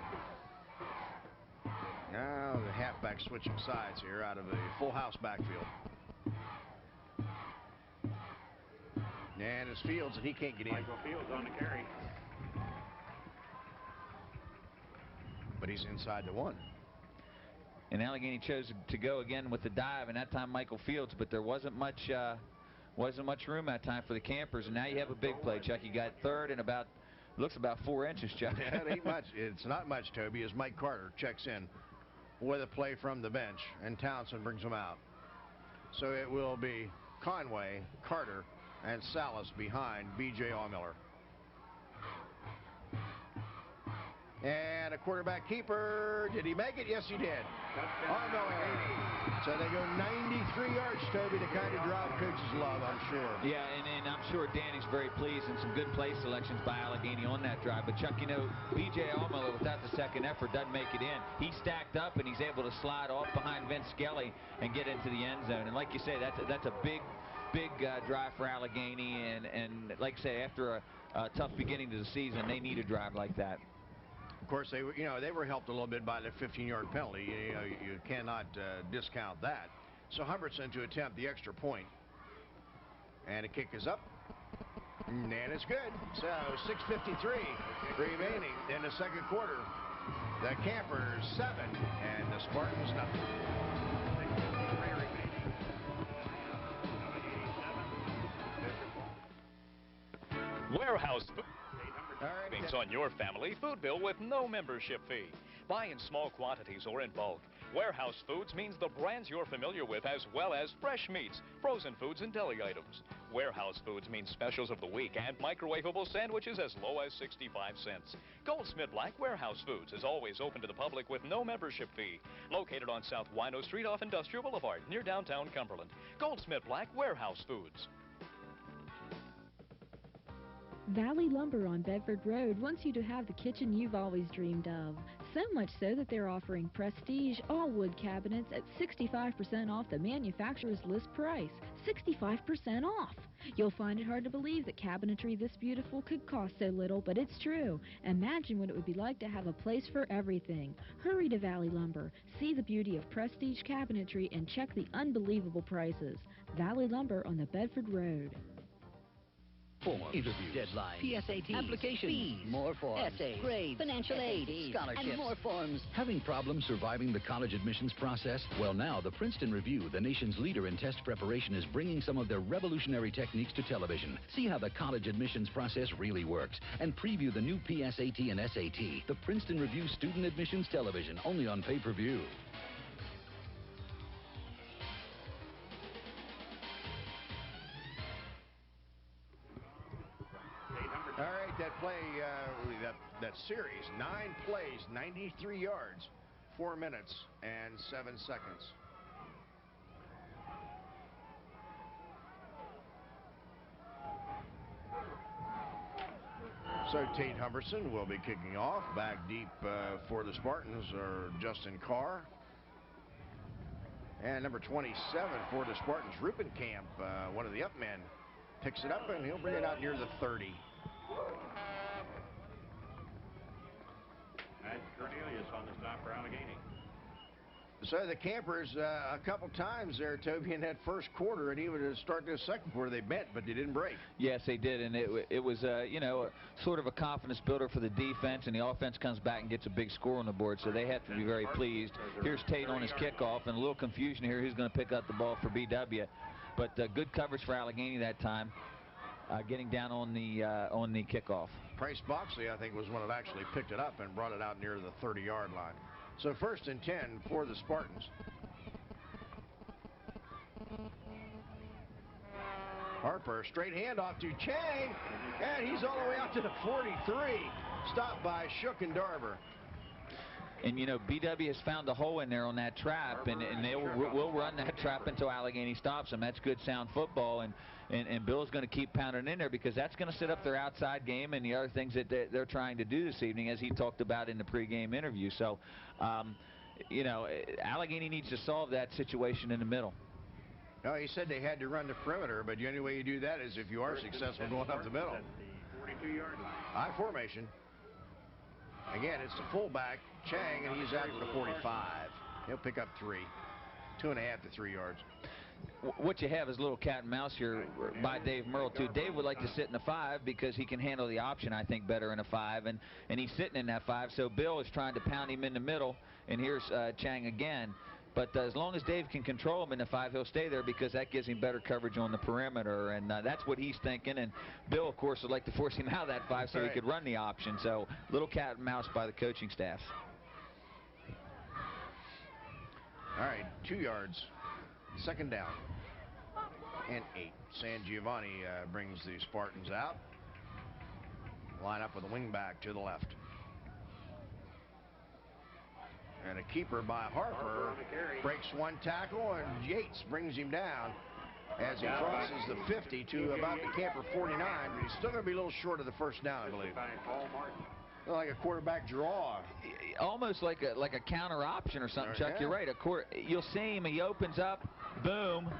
Speaker 2: Now the halfback switching sides here out of a full house backfield. And it's Fields, and he can't get in.
Speaker 4: Michael Fields on the carry.
Speaker 2: But he's inside the 1.
Speaker 1: And Allegany chose to go again with the dive, and that time Michael Fields, but there wasn't much room that time for the Campers. And now you have a big play, Chuck. You got third and looks about 4 inches, Chuck.
Speaker 2: Yeah, it ain't much. It's not much, Toby, as Mike Carter checks in with a play from the bench, and Townsend brings him out. So it will be Conway, Carter, and Salas behind B.J. Allmiller. And a quarterback keeper. Did he make it? Yes, he did. Allmiller. So they go 93 yards, Toby, the kind of drive coaches love, I'm sure.
Speaker 1: Yeah, and I'm sure Danny's very pleased, and some good play selections by Allegany on that drive. But, Chuck, you know, B.J. Allmiller, without the second effort, doesn't make it in. He's stacked up, and he's able to slide off behind Vince Skelly and get into the end zone. And like you say, that's a big drive for Allegany, and like I say, after a tough beginning to the season, they need a drive like that.
Speaker 2: Of course, they were helped a little bit by the 15-yard penalty. You cannot discount that. So Humbertson to attempt the extra point, and the kick is up, and it's good. So 6:53 remaining in the second quarter. The Campers 7 and the Spartans nothing.
Speaker 5: Warehouse
Speaker 2: All right.
Speaker 5: on your family food bill with no membership fee. Buy in small quantities or in bulk. Warehouse Foods means the brands you're familiar with, as well as fresh meats, frozen foods, and deli items. Warehouse Foods means specials of the week and microwavable sandwiches as low as 65 cents. Goldsmith Black Warehouse Foods is always open to the public with no membership fee. Located on South Wino Street off Industrial Boulevard near downtown Cumberland. Goldsmith Black Warehouse Foods.
Speaker 6: Valley Lumber on Bedford Road wants you to have the kitchen you've always dreamed of. So much so that they're offering prestige all-wood cabinets at 65% off the manufacturer's list price. 65% off! You'll find it hard to believe that cabinetry this beautiful could cost so little, but it's true. Imagine what it would be like to have a place for everything. Hurry to Valley Lumber. See the beauty of prestige cabinetry and check the unbelievable prices. Valley Lumber on the Bedford Road.
Speaker 7: Forms, interviews, deadlines, PSAT, applications, fees, more forms, essays, grades, financial aid, scholarships, and more forms. Having problems surviving the college admissions process? Well, now the Princeton Review, the nation's leader in test preparation, is bringing some of their revolutionary techniques to television. See how the college admissions process really works and preview the new PSAT and SAT. The Princeton Review Student Admissions Television, only on pay-per-view.
Speaker 2: All right, that play, that series, 9 plays, 93 yards, 4 minutes and 7 seconds. So Tate Humberson will be kicking off. Back deep for the Spartans are Justin Carr. And number 27 for the Spartans, Rupenkamp, one of the up men, picks it up and he'll bring it out near the 30.
Speaker 4: That's Cornelius on the stop for Allegany.
Speaker 2: So the Campers, a couple times there, Toby, in that first quarter, and even to start the second quarter, they bent, but they didn't break.
Speaker 1: Yes, they did, and it was, you know, sort of a confidence builder for the defense, and the offense comes back and gets a big score on the board, so they have to be very pleased. Here's Tate on his kickoff, and a little confusion here. Who's going to pick up the ball for BW? But good coverage for Allegany that time, getting down on the kickoff.
Speaker 2: Price Boxley, I think, was one that actually picked it up and brought it out near the 30-yard line. So 1st and 10 for the Spartans. Harper, straight handoff to Chang, and he's all the way out to the 43. Stopped by Shook and Darber.
Speaker 1: And, you know, BW has found a hole in there on that trap, and they will run that trap until Allegany stops them. That's good, sound football, and Bill's going to keep pounding in there because that's going to set up their outside game and the other things that they're trying to do this evening, as he talked about in the pregame interview. So, you know, Allegany needs to solve that situation in the middle.
Speaker 2: No, he said they had to run the perimeter, but the only way you do that is if you are successful going up the middle.
Speaker 4: The 42-yard line.
Speaker 2: I formation. Again, it's the fullback, Chang, and he's out to the 45. He'll pick up 3. 2.5 to 3 yards.
Speaker 1: What you have is a little cat and mouse here by Dave Merle, too. Dave would like to sit in the 5 because he can handle the option, I think, better in a 5, and he's sitting in that 5. So Bill is trying to pound him in the middle, and here's Chang again. But as long as Dave can control him in the 5, he'll stay there because that gives him better coverage on the perimeter, and that's what he's thinking. And Bill, of course, would like to force him out of that 5 so he could run the option. So little cat and mouse by the coaching staff.
Speaker 2: All right, 2 yards. 2nd down. And 8. San Giovanni brings the Spartans out. Line up with a wing back to the left. And a keeper by Harper breaks one tackle, and Yates brings him down as he crosses the 50 to about the Camper 49. But he's still going to be a little short of the 1st down, I believe. Like a quarterback draw.
Speaker 1: Almost like a counter option or something, Chuck.
Speaker 2: Yeah.
Speaker 1: You're right. You'll see him. He opens up, boom,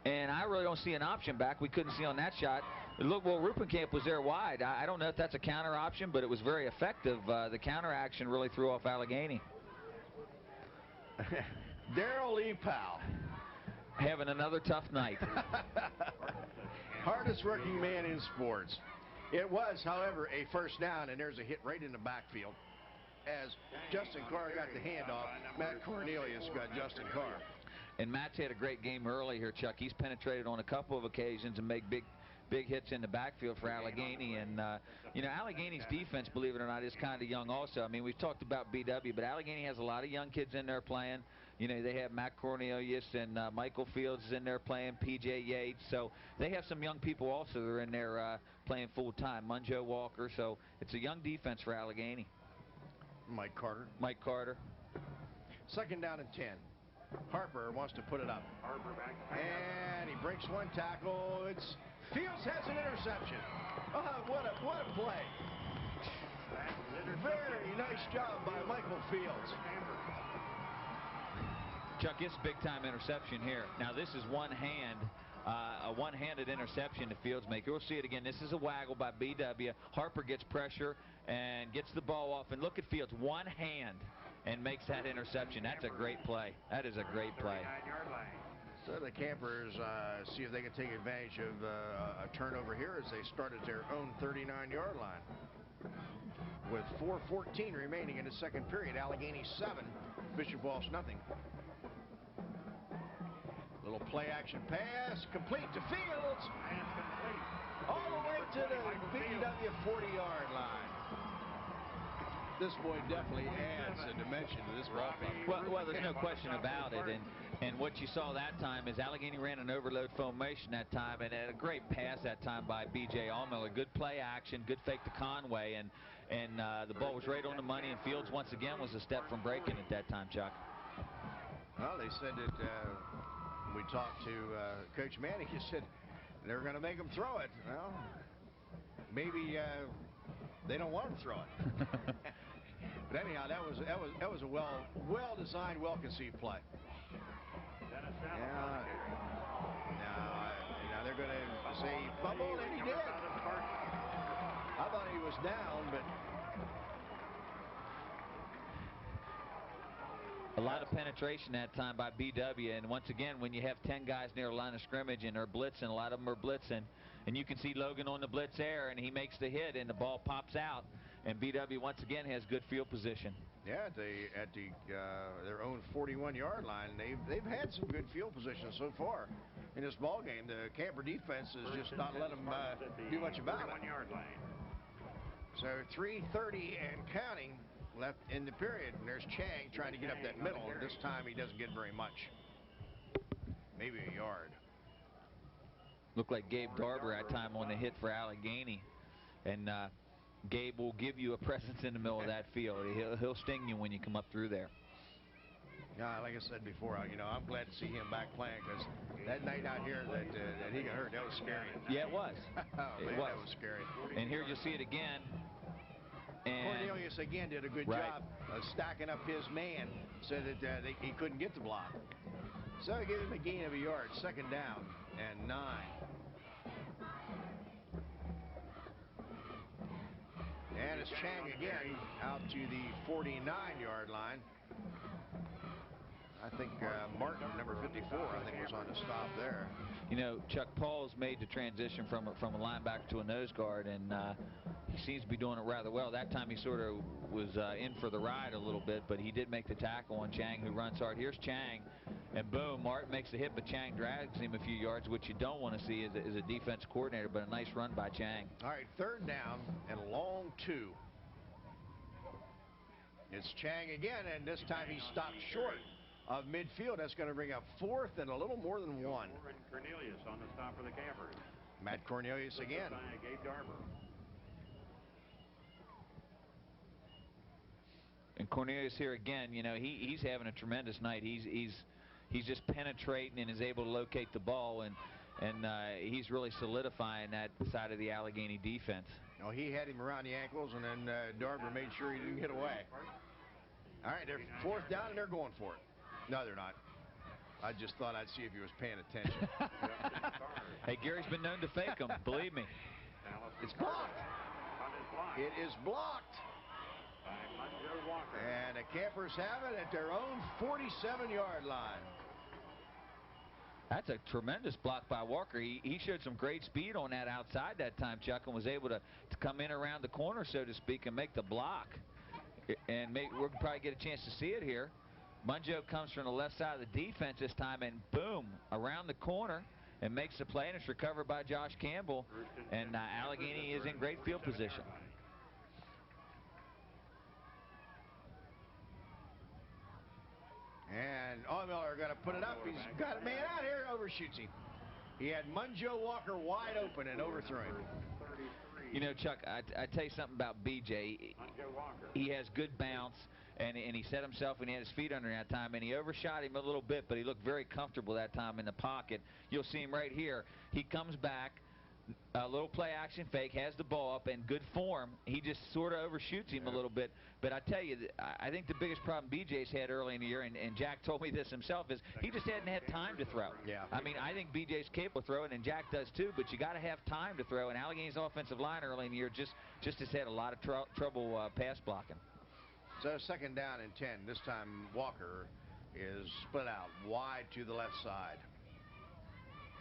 Speaker 1: and I really don't see an option back. We couldn't see on that shot. Look, well, Rupenkamp was there wide. I don't know if that's a counter option, but it was very effective. The counter action really threw off Allegany.
Speaker 2: Darrell Lee Powell.
Speaker 1: Having another tough night.
Speaker 2: Hardest working man in sports. It was, however, a 1st down, and there's a hit right in the backfield as Justin Carr got the handoff. Matt Cornelius got Justin Carr.
Speaker 1: And Matt's had a great game early here, Chuck. He's penetrated on a couple of occasions and made big hits in the backfield for Allegany. And, you know, Allegany's defense, believe it or not, is kind of young also. I mean, we've talked about BW, but Allegany has a lot of young kids in there playing. You know, they have Matt Cornelius and Michael Fields is in there playing, P.J. Yates. So they have some young people also that are in there playing full-time. Munjo Walker. So it's a young defense for Allegany.
Speaker 2: Mike Carter. 2nd down and 10. Harper wants to put it up. And he breaks one tackle. Fields has an interception. What a play. Very nice job by Michael Fields.
Speaker 1: Chuck, it's a big-time interception here. Now, this is a one-handed interception to Fields make. We'll see it again. This is a waggle by BW. Harper gets pressure and gets the ball off. And look at Fields, one hand, and makes that interception. That's a great play. That is a great play.
Speaker 2: So the Campers see if they can take advantage of a turnover here as they start at their own 39-yard line. With 4:14 remaining in the 2nd period, Allegany 7, Bishop Walsh nothing. Little play-action pass, complete to Fields. All the way to the BW 40-yard line. This boy definitely adds a dimension to this offense.
Speaker 1: Well, there's no question about it. And what you saw that time is Allegany ran an overload formation that time, and had a great pass that time by B.J. Allmiller. Good play action, good fake to Conway, and the ball was right on the money, and Fields once again was a step from breaking at that time, Chuck.
Speaker 2: Well, they said that we talked to Coach Manning. He said they're going to make him throw it. Well, maybe They don't want him to throw it. But anyhow, that was a well-designed, well-conceived play. Yeah. Now they're going to say he fumbled, and he did. I thought he was down, but
Speaker 1: a lot of penetration that time by BW, and once again, when you have 10 guys near the line of scrimmage and they're blitzing, a lot of them are blitzing, and you can see Logan on the blitz there, and he makes the hit, and the ball pops out, and BW once again has good field position.
Speaker 2: yeah, at their own 41-yard line, they've had some good field position so far in this ball game. The Camper defense has just not let them do much about it.
Speaker 4: 41-yard line.
Speaker 2: So 3:30 and counting left in the period, and there's Chang trying to get up that middle, and this time he doesn't get very much. Maybe a yard.
Speaker 1: Looked like Gabe Darber at time on the hit for Allegany, and Gabe will give you a presence in the middle of that field. He'll sting you when you come up through there.
Speaker 2: Yeah, like I said before, I'm glad to see him back playing, because that night out here that he got hurt, that was scary.
Speaker 1: Yeah, it was.
Speaker 2: Oh, man, that was scary.
Speaker 1: And here you'll see it again. And
Speaker 2: Cornelius again did a good job of stacking up his man so that he couldn't get the block. So he gave him a gain of a yard. Second down and 9. And it's Chang again out to the 49-yard line. I think Martin, number 54, I think was on the stop there.
Speaker 1: You know, Chuck Paul's made the transition from a linebacker to a nose guard, and he seems to be doing it rather well. That time he sort of was in for the ride a little bit, but he did make the tackle on Chang, who runs hard. Here's Chang, and boom, Martin makes the hit, but Chang drags him a few yards. What you don't want to see is a defense coordinator, but a nice run by Chang.
Speaker 2: All right, third down and a long 2. It's Chang again, and this time he stopped short of midfield. That's going to bring up 4th and a little more than 1.
Speaker 4: Cornelius on the stop for the Campers.
Speaker 2: Matt Cornelius again.
Speaker 4: Gabe Darber.
Speaker 1: And Cornelius here again, you know, he's having a tremendous night. He's just penetrating and is able to locate the ball, and he's really solidifying that side of the Allegany defense.
Speaker 2: No, he had him around the ankles, and then Darber made sure he didn't get away. All right, they're 4th down, and they're going for it. No, they're not. I just thought I'd see if he was paying attention.
Speaker 1: Hey, Gary's been known to fake them, believe me.
Speaker 2: It's blocked. It is blocked. And the Campers have it at their own 47-yard line.
Speaker 1: That's a tremendous block by Walker. He showed some great speed on that outside that time, Chuck, and was able to come in around the corner, so to speak, and make the block. And we'll probably get a chance to see it here. Munjo comes from the left side of the defense this time, and boom, around the corner, and makes the play, and it's recovered by Josh Campbell, and Allegany is in great field position.
Speaker 2: And Miller going to put it up. He's got a man out here, overshoots him. He had Munjo Walker wide open and overthrew him.
Speaker 1: You know, Chuck, I tell you something about BJ. He has good bounce, and he set himself, and he had his feet under that time, and he overshot him a little bit, but he looked very comfortable that time in the pocket. You'll see him right here. He comes back, a little play action fake, has the ball up in good form. He just sort of overshoots him a little bit. But I tell you, I think the biggest problem BJ's had early in the year, and Jack told me this himself, is he just hadn't had time to throw.
Speaker 2: Yeah.
Speaker 1: I mean, I think BJ's capable of throwing, and Jack does too, but you got to have time to throw. And Allegany's offensive line early in the year just has had a lot of trouble pass blocking.
Speaker 2: So second down and 10. This time Walker is split out wide to the left side.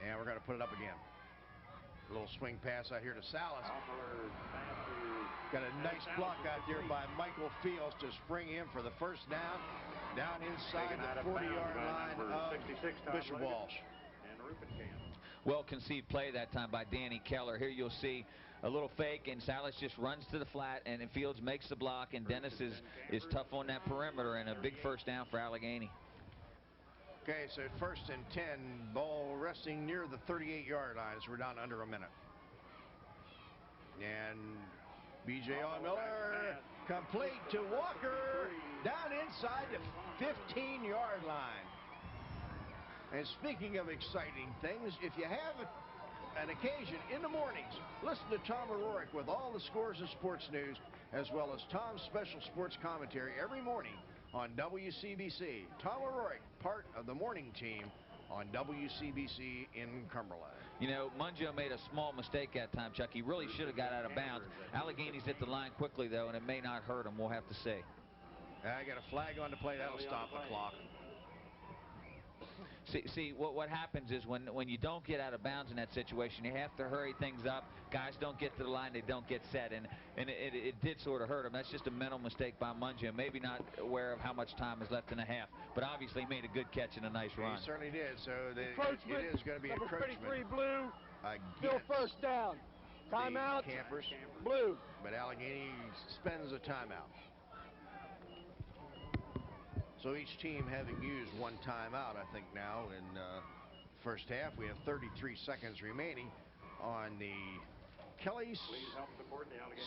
Speaker 2: And we're going to put it up again. A little swing pass out here to Salas. Got a nice block out there by Michael Fields to spring him for the first down. Down inside the 40-yard line of Bishop Walsh.
Speaker 1: Well conceived play that time by Danny Keller. Here you'll see a little fake, and Salas just runs to the flat, and Fields makes the block, and Dennis is tough on that perimeter, and a big first down for Allegany.
Speaker 2: Okay, so first and 10, ball resting near the 38-yard line as we're down under a minute. And B.J. Miller complete to Walker down inside the 15-yard line. And speaking of exciting things, if you have an occasion in the mornings. Listen to Tom O'Rourke with all the scores and sports news, as well as Tom's special sports commentary every morning on WCBC. Tom O'Rourke, part of the morning team on WCBC in Cumberland.
Speaker 1: You know, Munjo made a small mistake that time, Chuck. He really should have got out of bounds. Allegany's at the line quickly, though, and it may not hurt him. We'll have to see.
Speaker 2: I got a flag on the play. That'll stop the clock.
Speaker 1: See, what happens is when you don't get out of bounds in that situation, you have to hurry things up. Guys don't get to the line, they don't get set, and it did sort of hurt him. That's just a mental mistake by Munjo. Maybe not aware of how much time is left in the half, but obviously he made a good catch and a nice run.
Speaker 2: He certainly did. So
Speaker 3: Encroachment.
Speaker 2: it is going to be
Speaker 3: Number
Speaker 2: encroachment.
Speaker 3: 33, blue. Still first down. Timeout.
Speaker 2: Campers.
Speaker 3: Blue.
Speaker 2: But Allegheny spends a timeout. So each team having used one timeout, I think now in first half. We have 33 seconds remaining on the Kelly's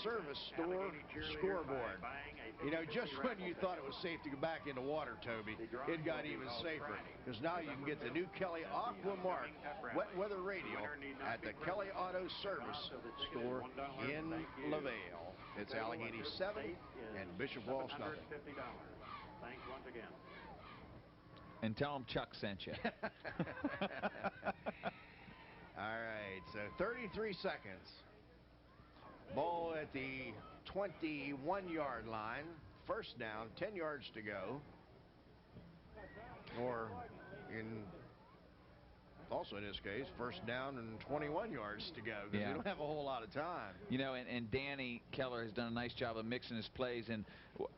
Speaker 2: Service Store scoreboard. You know, just when you thought it was safe to go back into water, Toby, it got even safer, because now you can get the new Kelly Aqua Mark wet weather radio at the Kelly Auto Service Store in LaVale. It's Allegheny 7 and Bishop Walsh nothing.
Speaker 4: Thanks once again.
Speaker 1: And tell him Chuck sent you.
Speaker 2: All right, so 33 seconds. Ball at the 21-yard line. First down, 10 yards to go. Or also in this case, first down and 21 yards to go, because we don't have a whole lot of time.
Speaker 1: You know, and Danny Keller has done a nice job of mixing his plays, and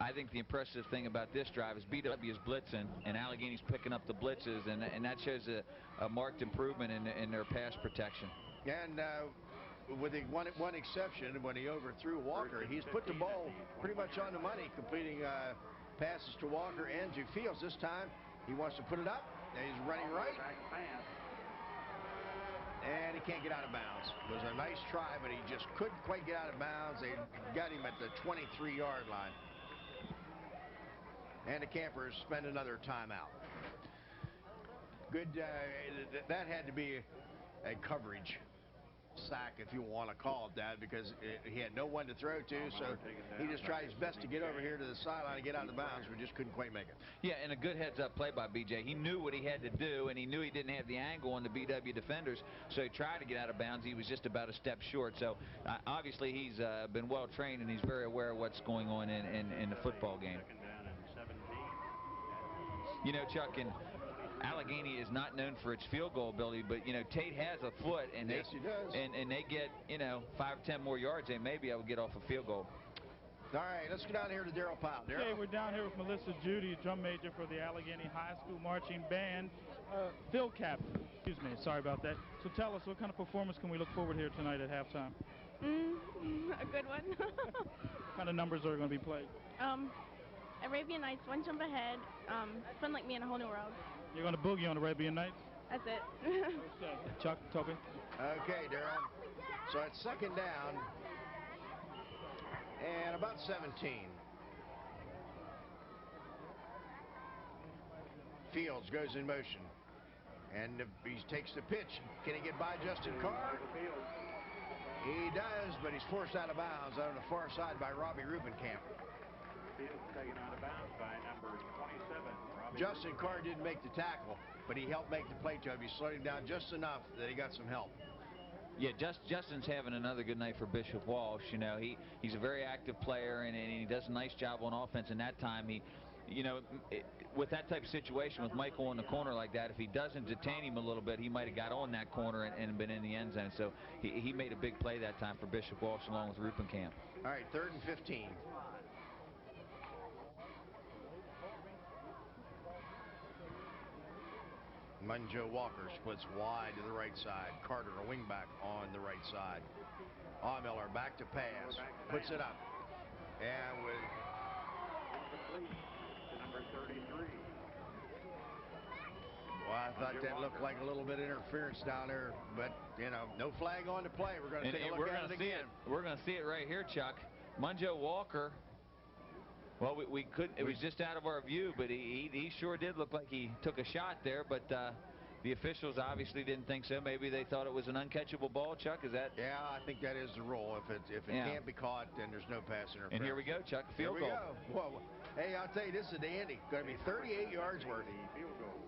Speaker 1: I think the impressive thing about this drive is BW is blitzing, and Allegany's picking up the blitzes, and that shows a marked improvement in their pass protection.
Speaker 2: And with the one exception, when he overthrew Walker, he's put the ball pretty much on the money, completing passes to Walker and to Fields. This time, he wants to put it up, and he's running right. And he can't get out of bounds. It was a nice try, but he just couldn't quite get out of bounds. They got him at the 23-yard line. And the Campers spend another timeout. Good. That had to be a coverage sack, if you want to call it that, because he had no one to throw to, so he just tried his best to get over here to the sideline and get out of the bounds, but just couldn't quite make it.
Speaker 1: Yeah, and a good heads-up play by BJ. He knew what he had to do, and he knew he didn't have the angle on the BW defenders, so he tried to get out of bounds. He was just about a step short, so obviously he's been well-trained, and he's very aware of what's going on in the football game. You know, Chuck, and Allegany is not known for its field goal ability, but, you know, Tate has a foot, and
Speaker 2: yes, he does.
Speaker 1: And they get, you know, 5 or 10 more yards, they may be able to get off a field goal.
Speaker 2: All right, let's go down here to Darryl Powell.
Speaker 8: Okay, we're down here with Melissa Judy, drum major for the Allegany High School Marching Band, field captain. Excuse me, sorry about that. So tell us, what kind of performance can we look forward here tonight at halftime?
Speaker 9: A good one.
Speaker 8: What kind of numbers are going to be played?
Speaker 9: Arabian Nights, One Jump Ahead, Fun Like Me in a Whole New World.
Speaker 8: You're going to boogie on Arabian Nights?
Speaker 9: That's it.
Speaker 8: Okay. Chuck, Toby?
Speaker 2: Okay, Darryl. So it's second down and about 17. Fields goes in motion, and he takes the pitch. Can he get by Justin Carr? He does, but he's forced out of bounds out on the far side by Robbie Rubenkamp.
Speaker 4: Fields taken out of bounds by number 27.
Speaker 2: Justin Carr didn't make the tackle, but he helped make the play to him. He slowed him down just enough that he got some help.
Speaker 1: Yeah, Justin's having another good night for Bishop Walsh. You know, he's a very active player, and he does a nice job on offense. And that time, with that type of situation with Michael in the corner like that, if he doesn't detain him a little bit, he might have got on that corner and been in the end zone. So he made a big play that time for Bishop Walsh along with Rupenkamp.
Speaker 2: All right, 3rd and 15. Munjo Walker splits wide to the right side. Carter, a wingback, on the right side. Miller back to pass. Puts it up. And with
Speaker 4: number 33.
Speaker 2: Well, I thought that looked like a little bit of interference down there, but, you know, no flag on the play. We're going to take a look at it again.
Speaker 1: We're going to see it right here, Chuck. Munjo Walker. Well, we couldn't. It was just out of our view, but he sure did look like he took a shot there. But The officials obviously didn't think so. Maybe they thought it was an uncatchable ball. Chuck, is that?
Speaker 2: Yeah, I think that is the rule. If it can't be caught, then there's no pass interference.
Speaker 1: And here we go, Chuck. Field goal.
Speaker 2: Here we go. Whoa. Hey, I'll tell you, this is dandy. Going to be 38 yards worth.
Speaker 4: Field goal.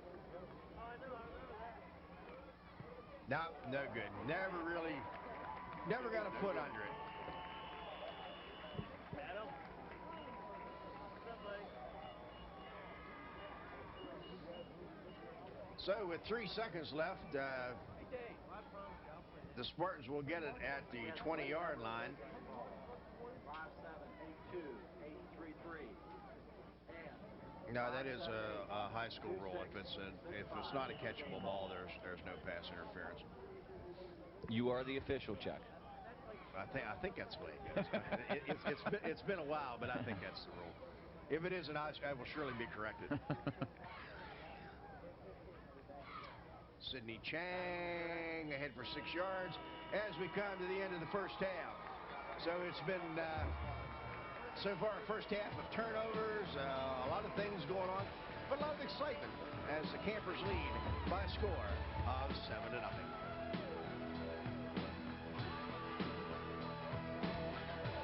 Speaker 2: No, no good. Never got a foot under it. So with 3 seconds left, the Spartans will get it at the 20-yard line.
Speaker 4: 5-7, 8-2, 8-3-3.
Speaker 2: No, that is a high school rule. If it's not a catchable ball, there's no pass interference.
Speaker 1: You are the official, Chuck.
Speaker 2: I think that's the way it goes. It's been a while, but I think that's the rule. If it isn't, I will surely be corrected. Sidney Chang ahead for 6 yards as we come to the end of the first half. So it's been so far a first half of turnovers, a lot of things going on, but a lot of excitement as the Campers lead by a score of 7-0.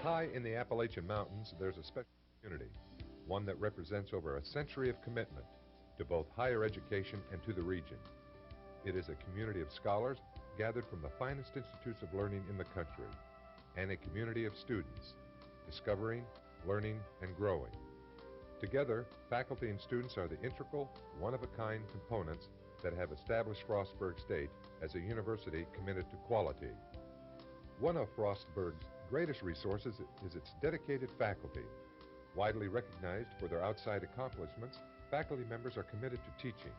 Speaker 10: High in the Appalachian Mountains, there's a special community, one that represents over a century of commitment to both higher education and to the region. It is a community of scholars gathered from the finest institutes of learning in the country, and a community of students, discovering, learning, and growing. Together, faculty and students are the integral, one-of-a-kind components that have established Frostburg State as a university committed to quality. One of Frostburg's greatest resources is its dedicated faculty. Widely recognized for their outside accomplishments, faculty members are committed to teaching.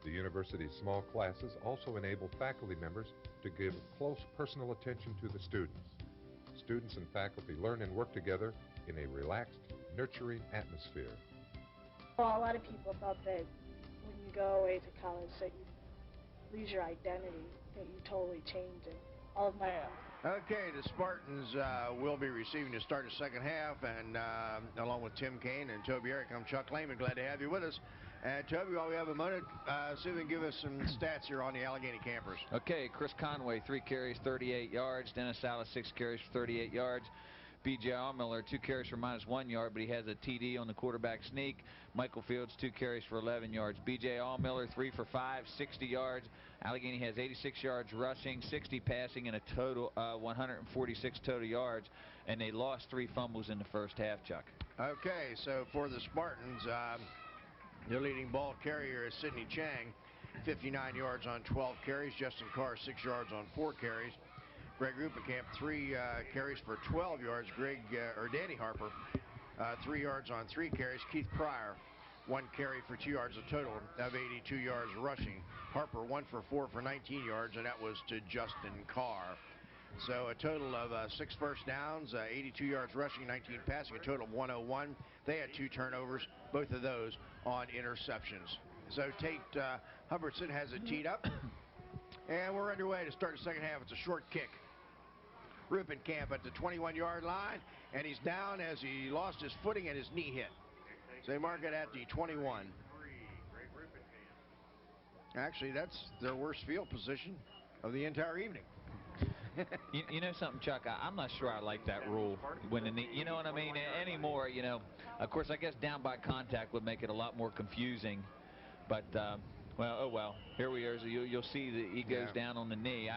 Speaker 10: The university's small classes also enable faculty members to give close personal attention to the students. Students and faculty learn and work together in a relaxed, nurturing atmosphere.
Speaker 11: Well, a lot of people thought that when you go away to college that you lose your identity, that you totally change, and all of my...
Speaker 2: Okay, the Spartans will be receiving to start the second half, and along with Tim Kane and Toby Eric, I'm Chuck Lehman. Glad to have you with us. And Toby, while we have a minute, see if we can give us some stats here on the Allegany Campers.
Speaker 1: Okay, Chris Conway, 3 carries, 38 yards. Dennis Salas, 6 carries for 38 yards. B.J. Allmiller, 2 carries for -1 yard, but he has a TD on the quarterback sneak. Michael Fields, 2 carries for 11 yards. B.J. Allmiller, 3 for 5, 60 yards. Allegheny has 86 yards rushing, 60 passing, and a total 146 total yards. And they lost 3 fumbles in the first half, Chuck.
Speaker 2: Okay, so for the Spartans, their leading ball carrier is Sidney Chang, 59 yards on 12 carries. Justin Carr, 6 yards on 4 carries. Greg Rupenkamp, 3 carries for 12 yards. Danny Harper, 3 yards on 3 carries. Keith Pryor, 1 carry for 2 yards, a total of 82 yards rushing. Harper, 1 for 4 for 19 yards, and that was to Justin Carr. So a total of 6 first downs, 82 yards rushing, 19 passing, a total of 101. They had 2 turnovers, both of those on interceptions. So Tate Hubbardson has it teed up, and we're underway to start the second half. It's a short kick. Rupenkamp at the 21-yard line, and he's down as he lost his footing and his knee hit. So they mark it at the 21. Actually, that's their worst field position of the entire evening.
Speaker 1: You know something, Chuck? I'm not sure I like that rule. When the knee, you know what I mean? Anymore, you know. Of course, I guess down by contact would make it a lot more confusing. But, well, oh well. Here we are. So you'll see that he goes down on the knee.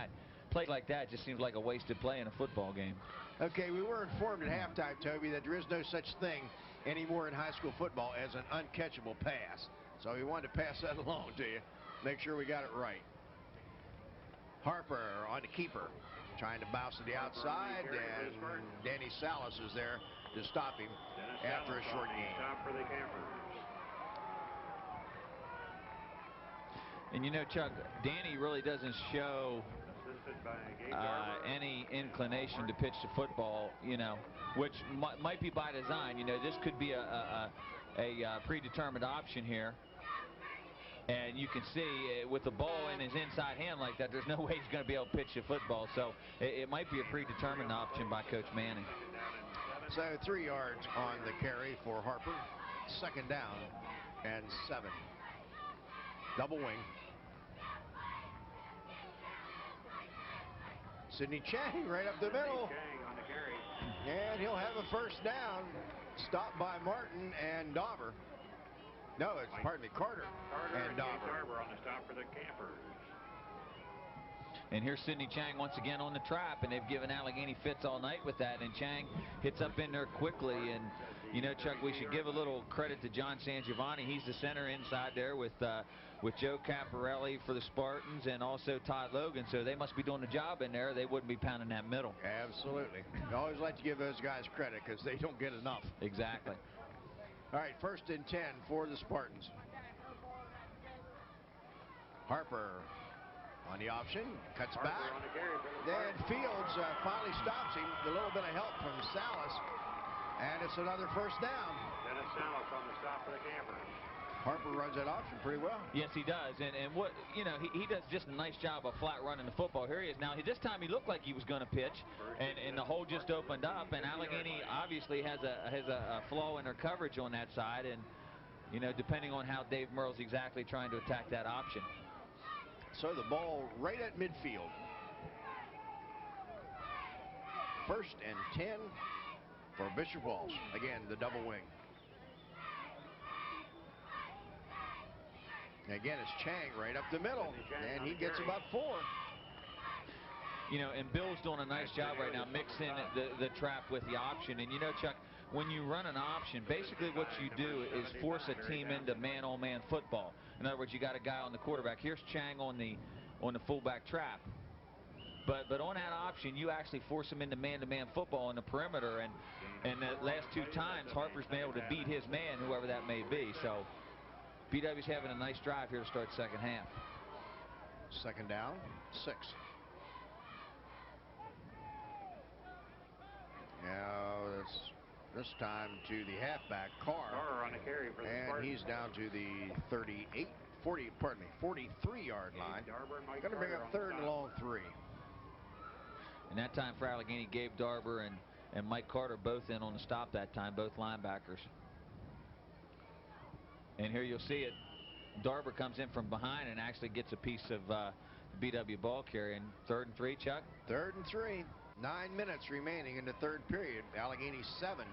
Speaker 1: Play like that just seems like a wasted play in a football game.
Speaker 2: Okay, we were informed at halftime, Toby, that there is no such thing anymore in high school football as an uncatchable pass. So we wanted to pass that along to you. Make sure we got it right. Harper on the keeper, trying to bounce to the outside, and Danny Salas is there to stop him after a short gain.
Speaker 4: Stop for the Campers.
Speaker 1: And you know, Chuck, Danny really doesn't show any inclination to pitch the football, you know, which might be by design. You know, this could be a predetermined option here. And you can see with the ball in his inside hand like that, there's no way he's going to be able to pitch the football. So it might be a predetermined option by Coach Manning.
Speaker 2: So 3 yards on the carry for Harper. Second down and 7. Double wing. Sidney Chang right up the middle.
Speaker 4: Chang on the carry.
Speaker 2: And he'll have a first down. Stopped by Martin and Dauber. No, it's, pardon me, Carter and Dauber.
Speaker 4: Dauber on the stop for the Campers.
Speaker 1: And here's Sidney Chang once again on the trap, and they've given Allegany fits all night with that, and Chang hits up in there quickly. And you know, Chuck, we should give a little credit to John Sangiovanni. He's the center inside there with Joe Caparelli for the Spartans and also Todd Logan, so they must be doing the job in there. They wouldn't be pounding that middle.
Speaker 2: Absolutely. I always like to give those guys credit because they don't get enough.
Speaker 1: Exactly.
Speaker 2: All right, 1st and 10 for the Spartans. Harper on the option, cuts
Speaker 4: Harper
Speaker 2: back.
Speaker 4: on the carry for the
Speaker 2: Then
Speaker 4: Spartans.
Speaker 2: Fields finally stops him. A little bit of help from Salas. And it's another first down.
Speaker 4: Dennis Salas on the stop for the Campers.
Speaker 2: Harper runs that option pretty well.
Speaker 1: Yes, he does. And what, you know, he does just a nice job of flat running the football. Here he is. Now, this time he looked like he was going to pitch, and the hole just opened up. And Allegany obviously has a flaw in their coverage on that side. And, you know, depending on how Dave Merle's exactly trying to attack that option.
Speaker 2: So the ball right at midfield. 1st and 10 for Bishop Walsh. Again, the double wing. Again, it's Chang right up the middle, and he gets about 4.
Speaker 1: You know, and Bill's doing a nice job right now mixing the trap with the option. And, you know, Chuck, when you run an option, basically what you do is force a team into man-on-man football. In other words, you got a guy on the quarterback. Here's Chang on the fullback trap. But on that option, you actually force him into man-to-man football on the perimeter. And the last 2 times, Harper's been able to beat his man, whoever that may be. So BW's having a nice drive here to start second half.
Speaker 2: 2nd down, 6. Now this time to the halfback, Carr.
Speaker 4: Carr on the carry for the
Speaker 2: and
Speaker 4: Spartans.
Speaker 2: he's down to the 43-yard line. Going to bring up 3rd and long 3.
Speaker 1: And that time for Allegany, Gabe Darber and Mike Carter both in on the stop that time, both linebackers. And here you'll see it. Darber comes in from behind and actually gets a piece of the BW ball carrier. And 3rd and 3, Chuck?
Speaker 2: 3rd and 3. 9 minutes remaining in the 3rd period. Allegany 7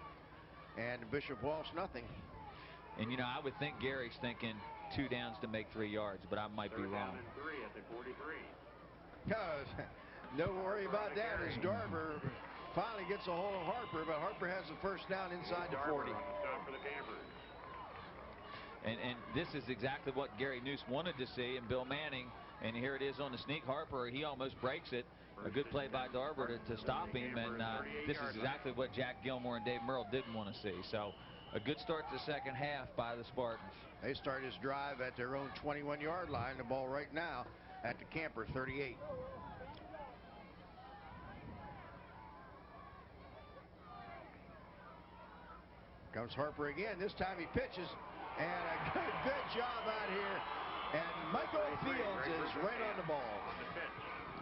Speaker 2: and Bishop Walsh nothing.
Speaker 1: And, you know, I would think Gary's thinking 2 downs to make 3 yards, but I might be wrong.
Speaker 4: 3rd down and 3 at the 43.
Speaker 2: No worry about that as Darber finally gets a hold of Harper, but Harper has the first down inside the 40.
Speaker 4: On the stop for the Campers.
Speaker 1: And this is exactly what Gary Noose wanted to see, and Bill Manning. And here it is on the sneak. Harper, he almost breaks it. A good play by Darber to stop him. And this is exactly what Jack Gilmore and Dave Merle didn't want to see. So a good start to the second half by the Spartans.
Speaker 2: They start his drive at their own 21-yard line. The ball right now at the Camper 38. Comes Harper again. This time he pitches. And a good job out here. And Michael Fields is right on the ball.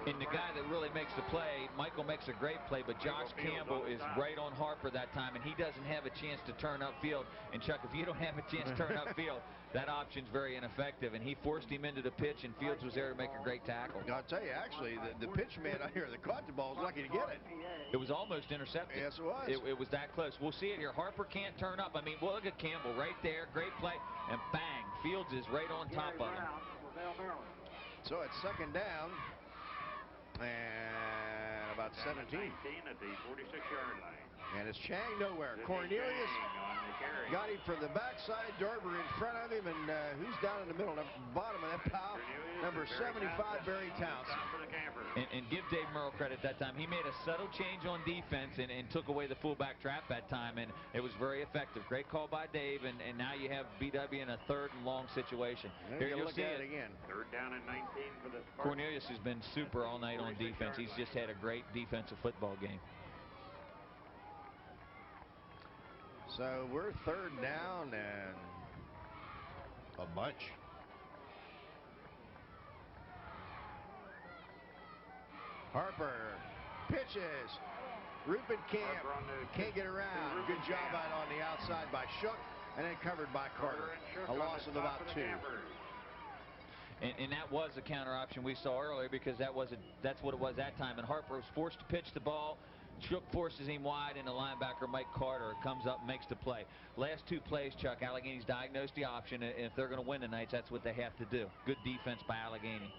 Speaker 1: And the guy that really makes the play, Michael makes a great play, but Josh Campbell is right on Harper that time, and he doesn't have a chance to turn upfield. And Chuck, if you don't have a chance to turn upfield, that option's very ineffective. And he forced him into the pitch, and Fields was there to make a great tackle.
Speaker 2: I'll tell you, actually, the pitch man out here that caught the ball was lucky to get it.
Speaker 1: It was almost intercepted.
Speaker 2: Yes, it was.
Speaker 1: It was that close. We'll see it here. Harper can't turn up. I mean, well, look at Campbell right there. Great play. And bang, Fields is right on top of him.
Speaker 2: So it's 2nd down. And about 17.
Speaker 4: 19 at the 46-yard line.
Speaker 2: And it's Chang nowhere. Cornelius got him from the backside. Darber in front of him, and who's down in the middle, the bottom of that pile? Number 75, Barry Townsend.
Speaker 1: And give Dave Merle credit that time. He made a subtle change on defense and took away the fullback trap that time, and it was very effective. Great call by Dave, and now you have BW in a 3rd and long situation. Here you'll see it
Speaker 4: again. 3rd down and 19 for the Spartans.
Speaker 1: Cornelius has been super all night on defense. He's just had a great defensive football game.
Speaker 2: So we're 3rd down and a bunch. Harper pitches. Rupert can't get around. Good job out on the outside by Shook, and then covered by Carter. A loss of about 2.
Speaker 1: And that was a counter option we saw earlier, because that's what it was that time. And Harper was forced to pitch the ball. Shook forces him wide, and the linebacker Mike Carter comes up and makes the play. Last two plays, Chuck, Allegany's diagnosed the option, and if they're going to win tonight, that's what they have to do. Good defense by Allegany.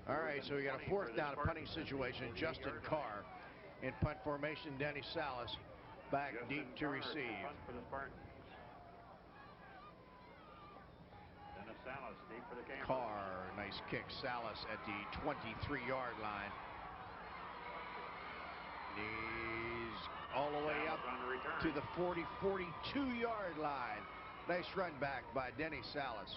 Speaker 2: All right, so we got a fourth down, a punting situation. Justin Carr in punt formation. Denny Salas back deep to receive.
Speaker 4: For the Spartans. Dennis Salas deep for the Campers.
Speaker 2: Carr, nice kick. Salas at the 23-yard line. He's all the way up to the 42-yard line. Nice run back by Denny Salas.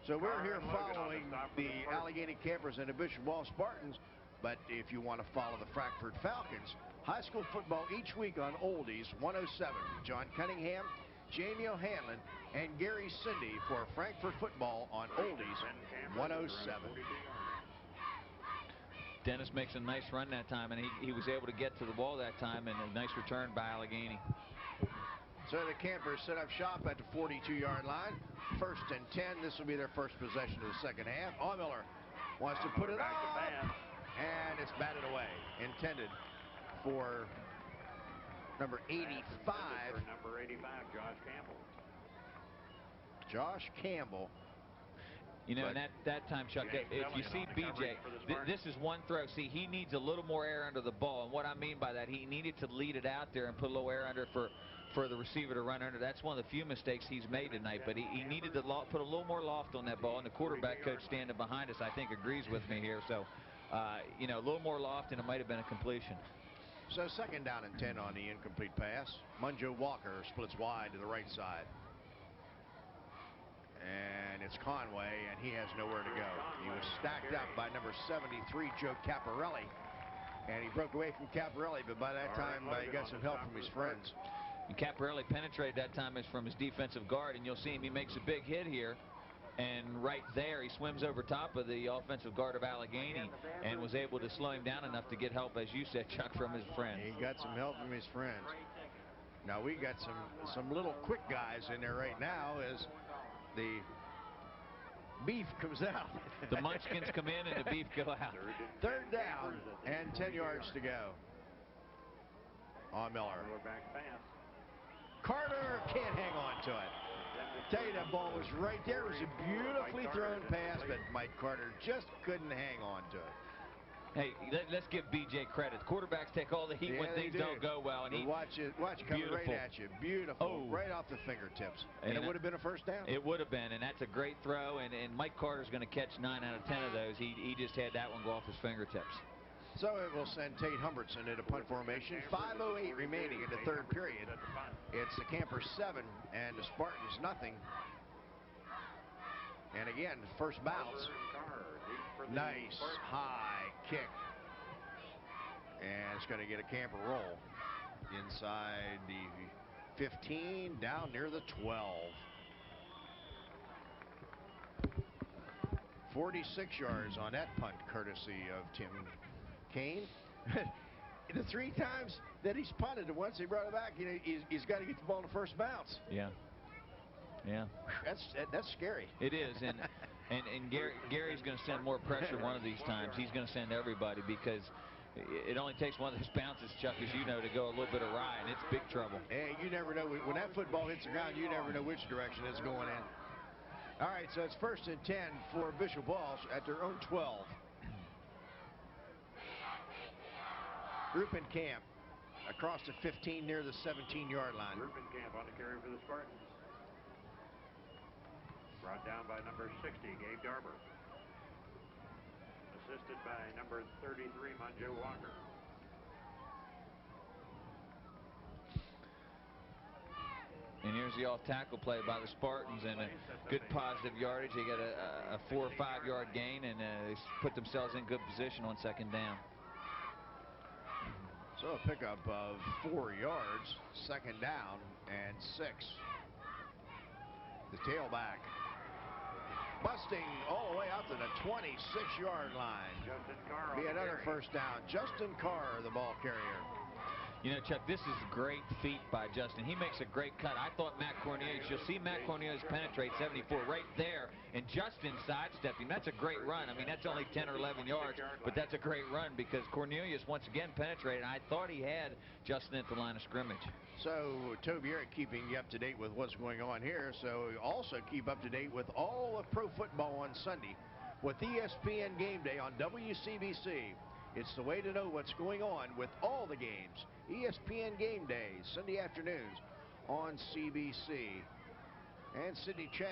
Speaker 2: So we're here following the Allegany Campers and the Bishop Walsh Spartans, but if you want to follow the Frankfort Falcons, high school football each week on Oldies 107. John Cunningham, Jamie O'Hanlon, and Gary Cindy for Frankfort football on Oldies 107.
Speaker 1: Dennis makes a nice run that time, and he was able to get to the ball that time, and a nice return by Allegany.
Speaker 2: So the Campers set up shop at the 42-yard line. 1st and 10. This will be their first possession of the second half. Miller wants to put it up, and it's batted away. Intended for number 85.
Speaker 4: Number 85, Josh Campbell.
Speaker 2: Josh Campbell.
Speaker 1: You know, and that time, Chuck, if you see BJ, this is one throw. See, he needs a little more air under the ball. And what I mean by that, he needed to lead it out there and put a little air under for the receiver to run under. That's one of the few mistakes he's made tonight. But he needed to put a little more loft on that ball. And the quarterback coach standing behind us, I think, agrees with me here. So, you know, a little more loft, and it might have been a completion.
Speaker 2: So 2nd down and 10 on the incomplete pass. Munjo Walker splits wide to the right side. And it's Conway, and he has nowhere to go. He was stacked up by number 73, Joe Caparelli. And he broke away from Caparelli, but by that time, he got some help from his friends.
Speaker 1: And Caparelli penetrated that time from his defensive guard, and you'll see him. He makes a big hit here. And right there, he swims over top of the offensive guard of Allegany and was able to slow him down enough to get help, as you said, Chuck, from his friends.
Speaker 2: He got some help from his friends. Now, we got some little quick guys in there right now as the beef comes out.
Speaker 1: The munchkins come in and the beef go out.
Speaker 2: 3rd down and 10 yards to go. Miller. Carter can't hang on to it. Tell you, that ball was right there. It was a beautifully thrown pass, but Mike Carter just couldn't hang on to it.
Speaker 1: Hey, let's give BJ credit. Quarterbacks take all the heat when things don't go well, and
Speaker 2: watch it coming right at you. Beautiful, right off the fingertips. And it would have been a first down.
Speaker 1: It would have been, and that's a great throw. And Mike Carter's going to catch 9 out of 10 of those. He just had that one go off his fingertips.
Speaker 2: So it will send Tate Humbertson into punt formation. 5:08 remaining in the 3rd period. It's the Campers 7 and the Spartans nothing. And again, first bounce. Nice high kick. And it's going to get a Camper roll inside the 15, down near the 12. 46 yards on that punt, courtesy of Tim Kane. The 3 times that he's punted, and once he brought it back, you know, he's got to get the ball in the first bounce.
Speaker 1: Yeah. Yeah.
Speaker 2: That's scary.
Speaker 1: It is, and Gary's going to send more pressure one of these times. He's going to send everybody, because it only takes one of those bounces, Chuck, as you know, to go a little bit awry, and it's big trouble.
Speaker 2: Hey, you never know. When that football hits the ground, you never know which direction it's going in. All right, so it's 1st and 10 for Bishop Walsh at their own 12. Rupenkamp across the 15 near the 17-yard line.
Speaker 4: Rupenkamp on the carry for the Spartans. Brought down by number 60, Gabe Darber. Assisted by number 33, Munjo Walker.
Speaker 1: And here's the off-tackle play by the Spartans, and a good positive yardage. They got a 4 or 5 yard gain, and they put themselves in good position on 2nd down.
Speaker 2: So a pickup of 4 yards, 2nd down and 6. The tailback busting all the way out to the 26-yard line. Be another first down. Justin Carr, the ball carrier.
Speaker 1: You know, Chuck, this is a great feat by Justin. He makes a great cut. I thought Matt Cornelius, you'll see Matt Cornelius penetrate 74 right there, and Justin sidestepped him. That's a great run. I mean, that's only 10 or 11 yards, but that's a great run because Cornelius once again penetrated. I thought he had Justin at the line of scrimmage.
Speaker 2: So, Toby, Eric keeping you up to date with what's going on here. So, also keep up to date with all of pro football on Sunday with ESPN Game Day on WCBC. It's the way to know what's going on with all the games. ESPN Game Day, Sunday afternoons on CBC. And Sidney Chang,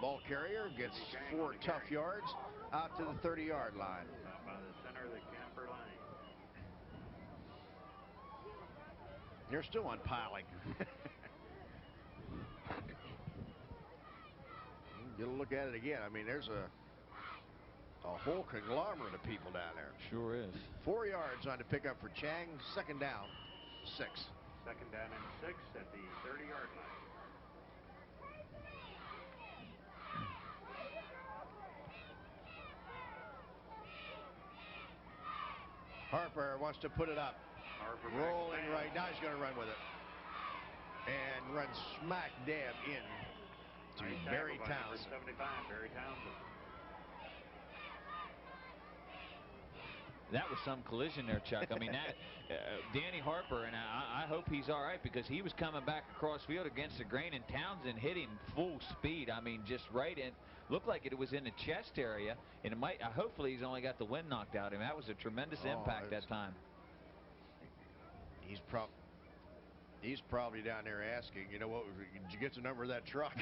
Speaker 2: ball carrier, gets 4 tough yards out to the 30-yard line.
Speaker 4: By the center of the camper line.
Speaker 2: They're still on piling. Get a look at it again. I mean, there's a whole conglomerate of people down there.
Speaker 1: Sure is.
Speaker 2: 4 yards on the pickup for Chang. Second down, 6.
Speaker 4: Second down and 6 at the 30-yard line.
Speaker 2: Harper wants to put it up.
Speaker 4: Harper
Speaker 2: rolling right. Now he's going to run with it. And run smack dab in to Barry Townsend.
Speaker 4: 75, Barry Townsend.
Speaker 1: That was some collision there, Chuck. I mean, that Danny Harper, and I hope he's all right because he was coming back across field against the grain, and Townsend hit him full speed. I mean, just right in. Looked like it was in the chest area, and it might. Hopefully, he's only got the wind knocked out of him. That was a tremendous impact that time.
Speaker 2: He's probably down there asking, you know what? Did you get the number of that truck?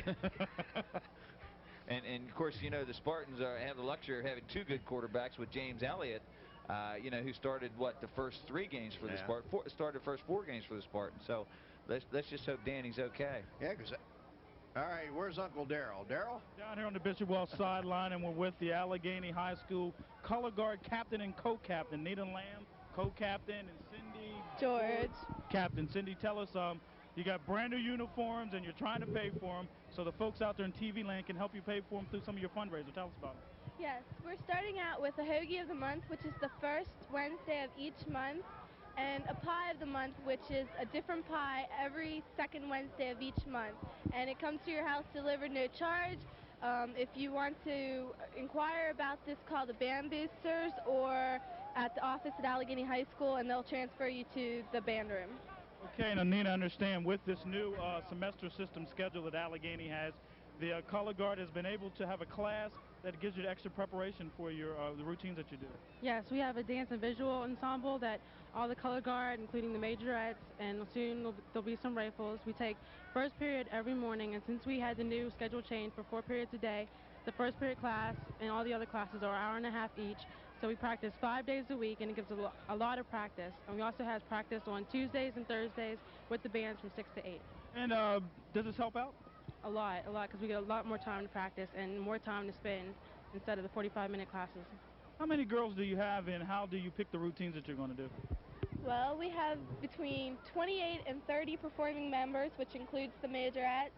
Speaker 1: and of course, you know the Spartans have the luxury of having 2 good quarterbacks with James Elliott. You know, who started the first 3 games for the Spartans, started the first 4 games for the Spartans. So let's just hope Danny's okay.
Speaker 2: Yeah, because all right, where's Uncle Darrell? Darrell?
Speaker 8: Down here on the Bishop Walsh sideline, and we're with the Allegany High School color guard captain and co-captain, Nita Lamb, co-captain, and Cindy
Speaker 9: George.
Speaker 8: Captain. Cindy, tell us, you got brand new uniforms and you're trying to pay for them, so the folks out there in TV land can help you pay for them through some of your fundraisers. Tell us about it.
Speaker 9: Yes, we're starting out with a hoagie of the month, which is the first Wednesday of each month, and a pie of the month, which is a different pie every second Wednesday of each month. And it comes to your house delivered, no charge. If you want to inquire about this, call the Band Boosters or at the office at Allegany High School, and they'll transfer you to the band room.
Speaker 8: Okay, now Nina, understand with this new semester system schedule that Allegany has, the color guard has been able to have a class that gives you the extra preparation for your the routines that you do.
Speaker 12: Yes, we have a dance and visual ensemble that all the color guard, including the majorettes, and soon there'll be some rifles. We take first period every morning, and since we had the new schedule change for 4 periods a day, the first period class and all the other classes are an hour and a half each. So we practice 5 days a week, and it gives a lot of practice. And we also have practice on Tuesdays and Thursdays with the bands from 6 to 8.
Speaker 8: And does this help out?
Speaker 12: A lot, because we get a lot more time to practice and more time to spend instead of the 45-minute classes.
Speaker 8: How many girls do you have, and how do you pick the routines that you're going to do?
Speaker 9: Well, we have between 28 and 30 performing members, which includes the majorettes.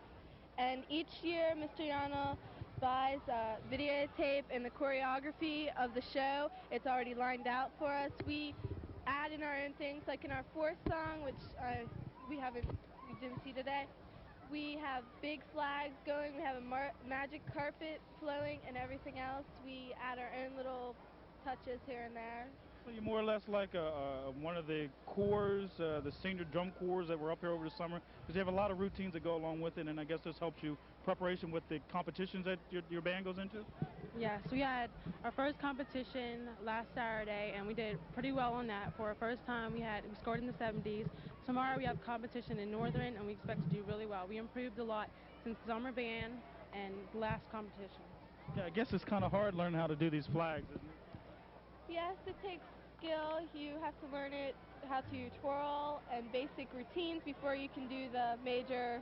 Speaker 9: And each year, Mr. Yana buys a videotape and the choreography of the show. It's already lined out for us. We add in our own things, like in our 4th song, which we didn't see today. We have big flags going, we have a magic carpet flowing, and everything else. We add our own little touches here and there.
Speaker 8: So you're more or less like one of the corps, the senior drum corps that were up here over the summer, because you have a lot of routines that go along with it, and I guess this helps you preparation with the competitions that your band goes into?
Speaker 12: Yes, we had our first competition last Saturday, and we did pretty well on that. For our first time, we scored in the 70s. Tomorrow we have competition in Northern, and we expect to do really well. We improved a lot since summer band and the last competition.
Speaker 8: Yeah, I guess it's kind of hard learning how to do these flags, isn't it?
Speaker 9: Yes, it takes skill. You have to learn how to twirl and basic routines before you can do the major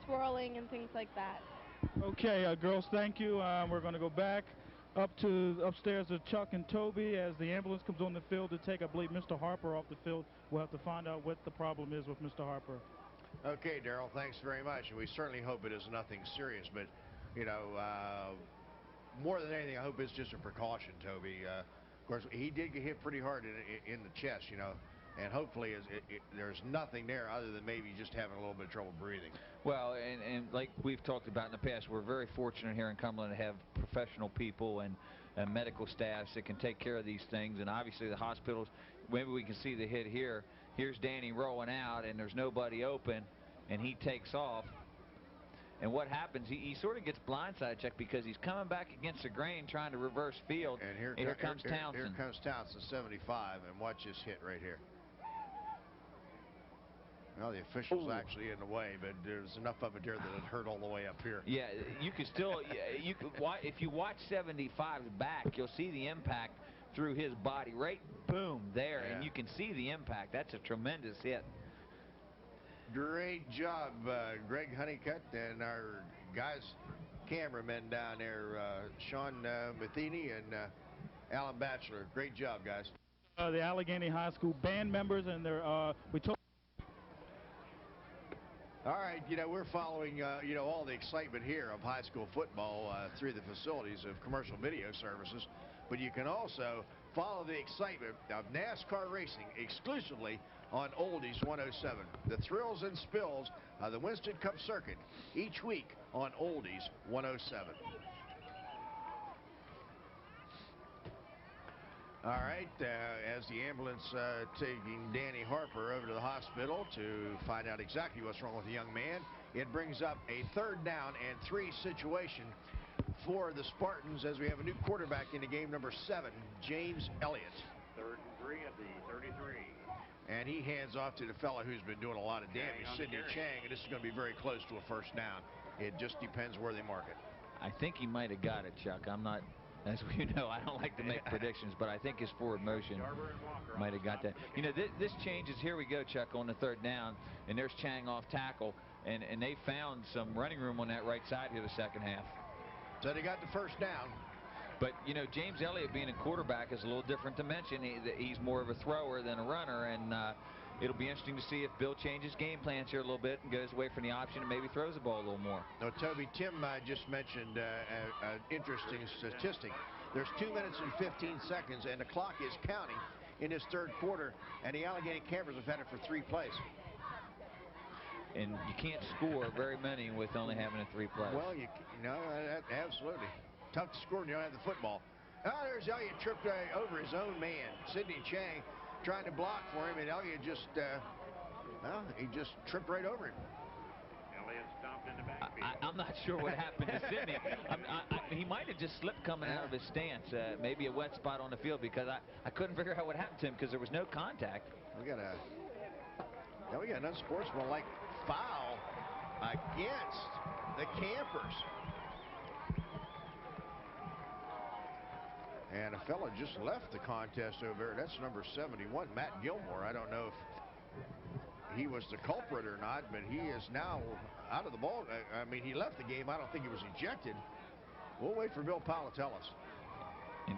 Speaker 9: twirling and things like that.
Speaker 8: Okay, girls, thank you. We're going to go back upstairs to Chuck and Toby as the ambulance comes on the field to take, I believe, Mr. Harper off the field. We'll have to find out what the problem is with Mr. Harper.
Speaker 2: Okay, Darrell, thanks very much. And we certainly hope it is nothing serious, but, you know, more than anything, I hope it's just a precaution, Toby. Of course, he did get hit pretty hard in the chest, you know. And hopefully there's nothing there other than maybe just having a little bit of trouble breathing.
Speaker 1: Well, and like we've talked about in the past, we're very fortunate here in Cumberland to have professional people and medical staffs that can take care of these things. And obviously the hospitals, maybe we can see the hit here. Here's Danny rolling out, and there's nobody open, and he takes off. And what happens, he sort of gets blindside checked because he's coming back against the grain trying to reverse field.
Speaker 2: And here
Speaker 1: comes Townsend.
Speaker 2: Here comes Townsend, 75, and watch this hit right here. Well, the official's actually in the way, but there's enough of it there that it hurt all the way up here.
Speaker 1: Yeah, you can still, you could, if you watch 75's back, you'll see the impact through his body, right, boom, there, and you can see the impact. That's a tremendous hit.
Speaker 2: Great job, Greg Honeycutt, and our guys, cameramen down there, Sean Matheny and Alan Batchelor. Great job, guys.
Speaker 8: The Allegany High School band members, and they're, we told.
Speaker 2: All right, we're following, all the excitement here of high school football through the facilities of commercial video services. But you can also follow the excitement of NASCAR racing exclusively on Oldies 107. The thrills and spills of the Winston Cup circuit each week on Oldies 107. All right, as the ambulance taking Danny Harper over to the hospital to find out exactly what's wrong with the young man, it brings up a 3rd down and 3 situation for the Spartans as we have a new quarterback in the game, number 7, James Elliott.
Speaker 4: 3rd and 3 at the 33.
Speaker 2: And he hands off to the fellow who's been doing a lot of damage, Sidney Chang, and this is going to be very close to a 1st down. It just depends where they mark it.
Speaker 1: I think he might have got it, Chuck. I'm not, as you know, I don't like to make predictions, but I think his forward motion might have got that. This changes. Here we go, Chuck, on the 3rd down, and there's Chang off tackle, and they found some running room on that right side here the 2nd half.
Speaker 2: So they got the 1st down.
Speaker 1: But, James Elliott being a quarterback is a little different dimension. He's more of a thrower than a runner, and it'll be interesting to see if Bill changes game plans here a little bit and goes away from the option and maybe throws the ball a little more.
Speaker 2: No, Toby, Tim just mentioned an interesting statistic. There's 2 minutes and 15 seconds, and the clock is counting in this 3rd quarter, and the Allegany Campers have had it for 3 plays.
Speaker 1: And you can't score very many with only having 3 plays.
Speaker 2: Well, absolutely. Tough to score when you don't have the football. There's Elliott tripped over his own man. Sidney Chang trying to block for him, and Elliott just, he just tripped right over him.
Speaker 4: Elliott stopped in the backfield.
Speaker 1: I'm not sure what happened to Sidney. He might have just slipped coming out of his stance. Maybe a wet spot on the field, because I couldn't figure out what happened to him because there was no contact.
Speaker 2: We got an unsportsmanlike foul against the Campers. And a fella just left the contest over there. That's number 71, Matt Gilmore. I don't know if he was the culprit or not, but he is now out of the ball. I mean, he left the game. I don't think he was ejected. We'll wait for Bill Powell to tell us.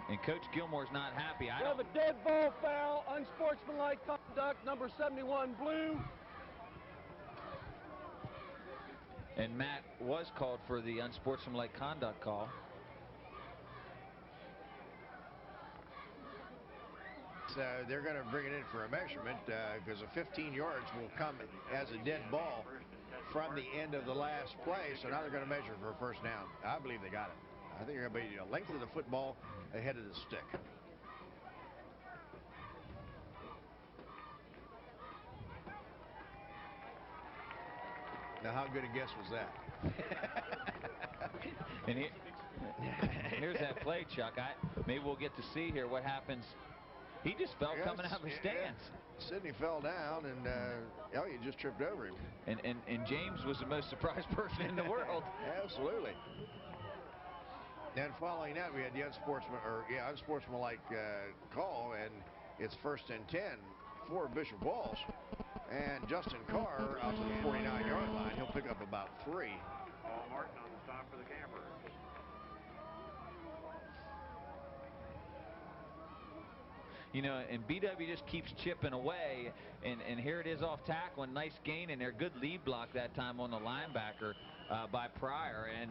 Speaker 1: And Coach Gilmore's not happy.
Speaker 3: We have a dead ball foul, unsportsmanlike conduct, number 71, blue.
Speaker 1: And Matt was called for the unsportsmanlike conduct call.
Speaker 2: They're going to bring it in for a measurement because a 15 yards will come as a dead ball from the end of the last play. So now they're going to measure for a 1st down. I believe they got it. I think they're going to be the length of the football ahead of the stick. Now, how good a guess was that?
Speaker 1: And here's that play, Chuck. Maybe we'll get to see here what happens. He just fell coming out of his stance.
Speaker 2: Sidney fell down, and Elliott just tripped over him.
Speaker 1: And James was the most surprised person in the world.
Speaker 2: Absolutely. Then following that, we had the unsportsmanlike call, and it's 1st and 10 for Bishop Walsh. And Justin Carr out to the 49-yard line. He'll pick up about 3.
Speaker 4: Paul Martin on the stop for the Campers.
Speaker 1: And BW just keeps chipping away, and here it is off tackle, and nice gain in there. Good lead block that time on the linebacker by Pryor, and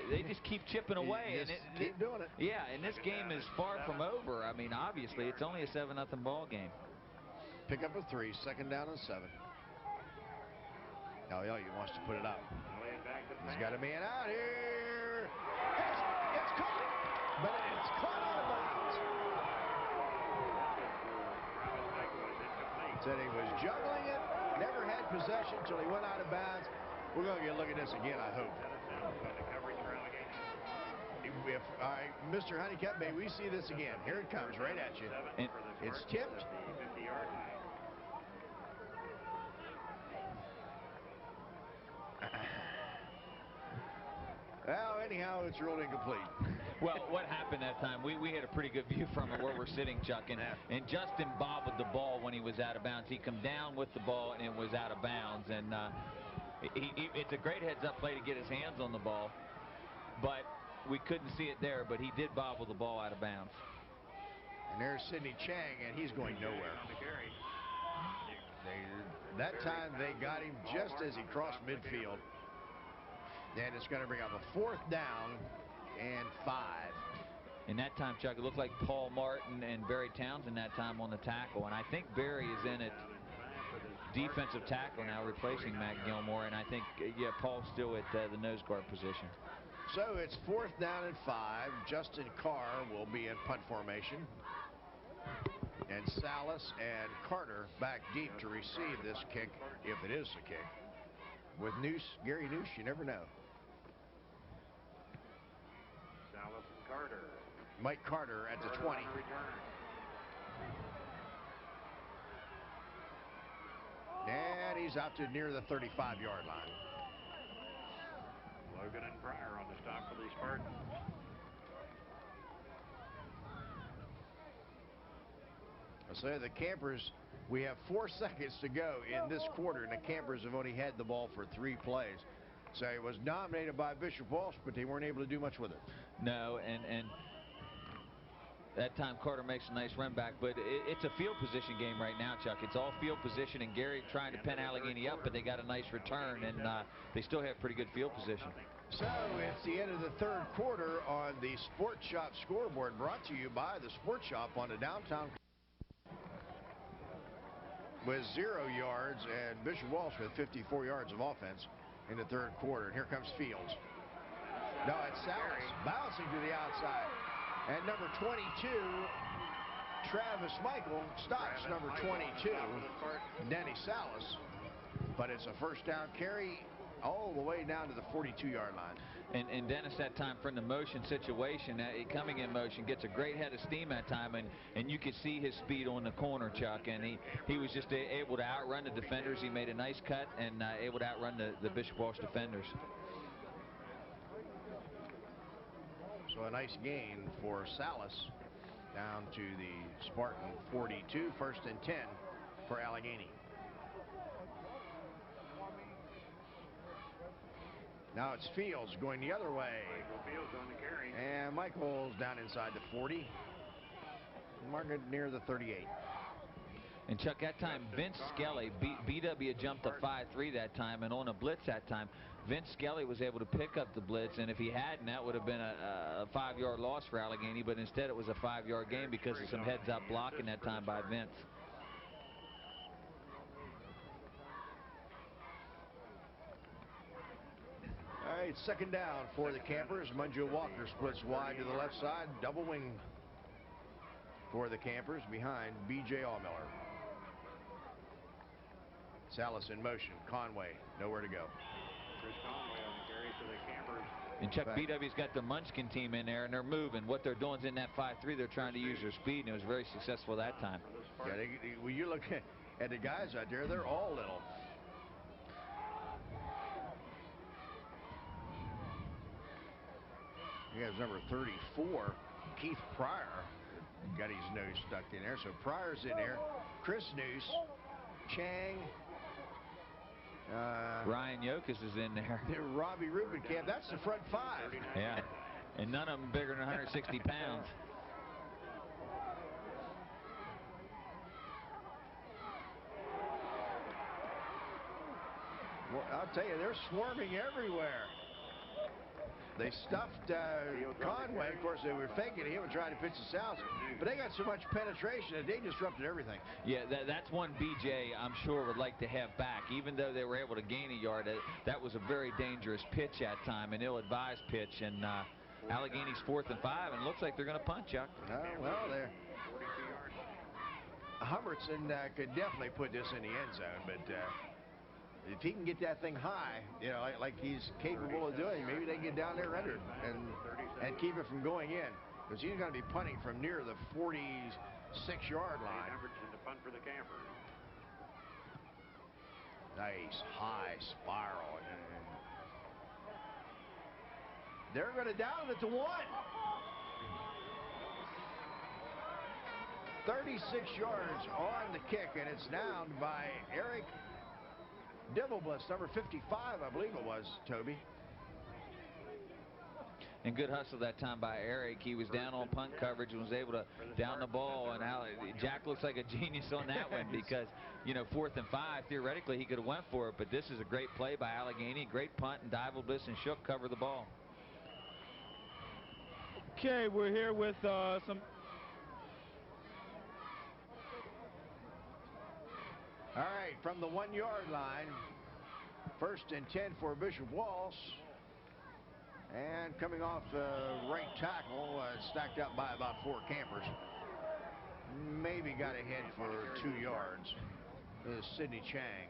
Speaker 1: they just keep chipping away.
Speaker 2: And keep doing it.
Speaker 1: Yeah, and this game is far from over. I mean, obviously, it's only a 7-0 ball game.
Speaker 2: pick up a 3, 2nd down and 7. Now he wants to put it up. He's got a man out here. It's caught, but it's caught out of bounds. Said he was juggling it, never had possession until he went out of bounds. We're going to get a look at this again, I hope. If, all right, Mr. Honeycutt, may we see this again? Here it comes, right at you. It's tipped. Well, anyhow, it's ruled incomplete.
Speaker 1: Well, what happened that time, we had a pretty good view from it where we're sitting, Chuck, and Justin bobbled the ball when he was out of bounds. He come down with the ball and it was out of bounds, and it's a great heads-up play to get his hands on the ball, but we couldn't see it there, but he did bobble the ball out of bounds.
Speaker 2: And there's Sidney Chang, and he's going nowhere. That time they got him just as he crossed midfield. And it's going to bring up a 4th down and 5.
Speaker 1: In that time, Chuck, it looked like Paul Martin and Barry Townsend that time on the tackle, and I think Barry is in at defensive tackle now, replacing Matt Gilmore, and I think, yeah, Paul's still at the nose guard position.
Speaker 2: So it's 4th down and 5. Justin Carr will be in punt formation. And Salas and Carter back deep to receive this kick, if it is a kick. With Gary Noose, you never know.
Speaker 4: Salas and Carter.
Speaker 2: Mike Carter at the 20. And he's out to near the 35-yard line.
Speaker 4: Logan and Pryor on the stop for the Spartans.
Speaker 2: I say the Campers, we have 4 seconds to go in this quarter, and the Campers have only had the ball for 3 plays. So it was dominated by Bishop Walsh, but they weren't able to do much with it.
Speaker 1: No, and that time Carter makes a nice run back, but it's a field position game right now, Chuck. It's all field position, and Gary trying to pen Allegany up, but they got a nice return, and they still have pretty good field position.
Speaker 2: So it's the end of the 3rd quarter on the Sports Shop scoreboard, brought to you by the Sports Shop on the downtown. With 0 yards, and Bishop Walsh with 54 yards of offense in the 3rd quarter. And here comes Fields. No, it's Salas bouncing to the outside. And number 22, Travis Michael, stops number 22, Denny Salas. But it's a 1st down carry all the way down to the 42-yard line.
Speaker 1: And Dennis that time from the motion situation, coming in motion, gets a great head of steam that time, and you could see his speed on the corner, Chuck, and he was just able to outrun the defenders. He made a nice cut and able to outrun the Bishop Walsh defenders.
Speaker 2: So a nice gain for Salas down to the Spartan 42, 1st and 10 for Allegany. Now it's Fields going the other way.
Speaker 4: Fields on the carry.
Speaker 2: And Michael's down inside the 40. Mark it near the 38.
Speaker 1: And Chuck, that time Vince Skelly, BW had jumped to 5-3 that time, and on a blitz that time, Vince Skelly was able to pick up the blitz, and if he hadn't, that would have been a 5-yard loss for Allegany, but instead it was a 5-yard gain because of some heads-up blocking that time by Vince.
Speaker 2: All right, 2nd down for the Campers. Munjo Walker splits wide to the left side. Double wing for the Campers behind B.J. Allmiller. Salas in motion. Conway, nowhere to go.
Speaker 4: Chris Conway on the carry for the Campers.
Speaker 1: And Chuck, BW's got the Munchkin team in there, and they're moving. What they're doing is in that 5-3, they're trying to use their speed, and it was very successful that time.
Speaker 2: Yeah, when you look at the guys out there, they're all little. Here's number 34, Keith Pryor, got his nose stuck in there. So Pryor's in there. Chris Noose, Chang,
Speaker 1: Ryan Yokas is in there.
Speaker 2: Robbie Rubenkamp. That's the front 5.
Speaker 1: Yeah, and none of them bigger than 160 pounds.
Speaker 2: Well, I'll tell you, they're swarming everywhere. They stuffed Conway. Of course, they were faking him and trying to pitch the Sallis, but they got so much penetration that they disrupted everything.
Speaker 1: Yeah, that's one BJ I'm sure would like to have back. Even though they were able to gain a yard, that was a very dangerous pitch at time, an ill-advised pitch. And Allegany's 4th and 5, and it looks like they're going to punt, Chuck.
Speaker 2: Well, Humbertson could definitely put this in the end zone, but if he can get that thing high, you know, like he's capable of doing, maybe they can get down there under it and keep it from going in, because he's going to be punting from near the 46-yard line.
Speaker 4: Humbertson to punt for the Campers.
Speaker 2: Nice high spiral. They're going to down it to 1. 36 yards on the kick, and it's down by Eric Dibblebliss, number 55, I believe it was, Toby.
Speaker 1: And good hustle that time by Eric. He was down on punt coverage and was able to down the ball. And Jack looks like a genius on that one because, you know, 4th and 5, theoretically he could have went for it. But this is a great play by Allegany. Great punt, and Dibblebliss and Shook cover the ball.
Speaker 8: Okay, we're here with some...
Speaker 2: All right, from the 1-yard line, 1st and 10 for Bishop Walsh. And coming off the right tackle, stacked up by about 4 Campers. Maybe got ahead for 2 yards. Is Sidney Chang.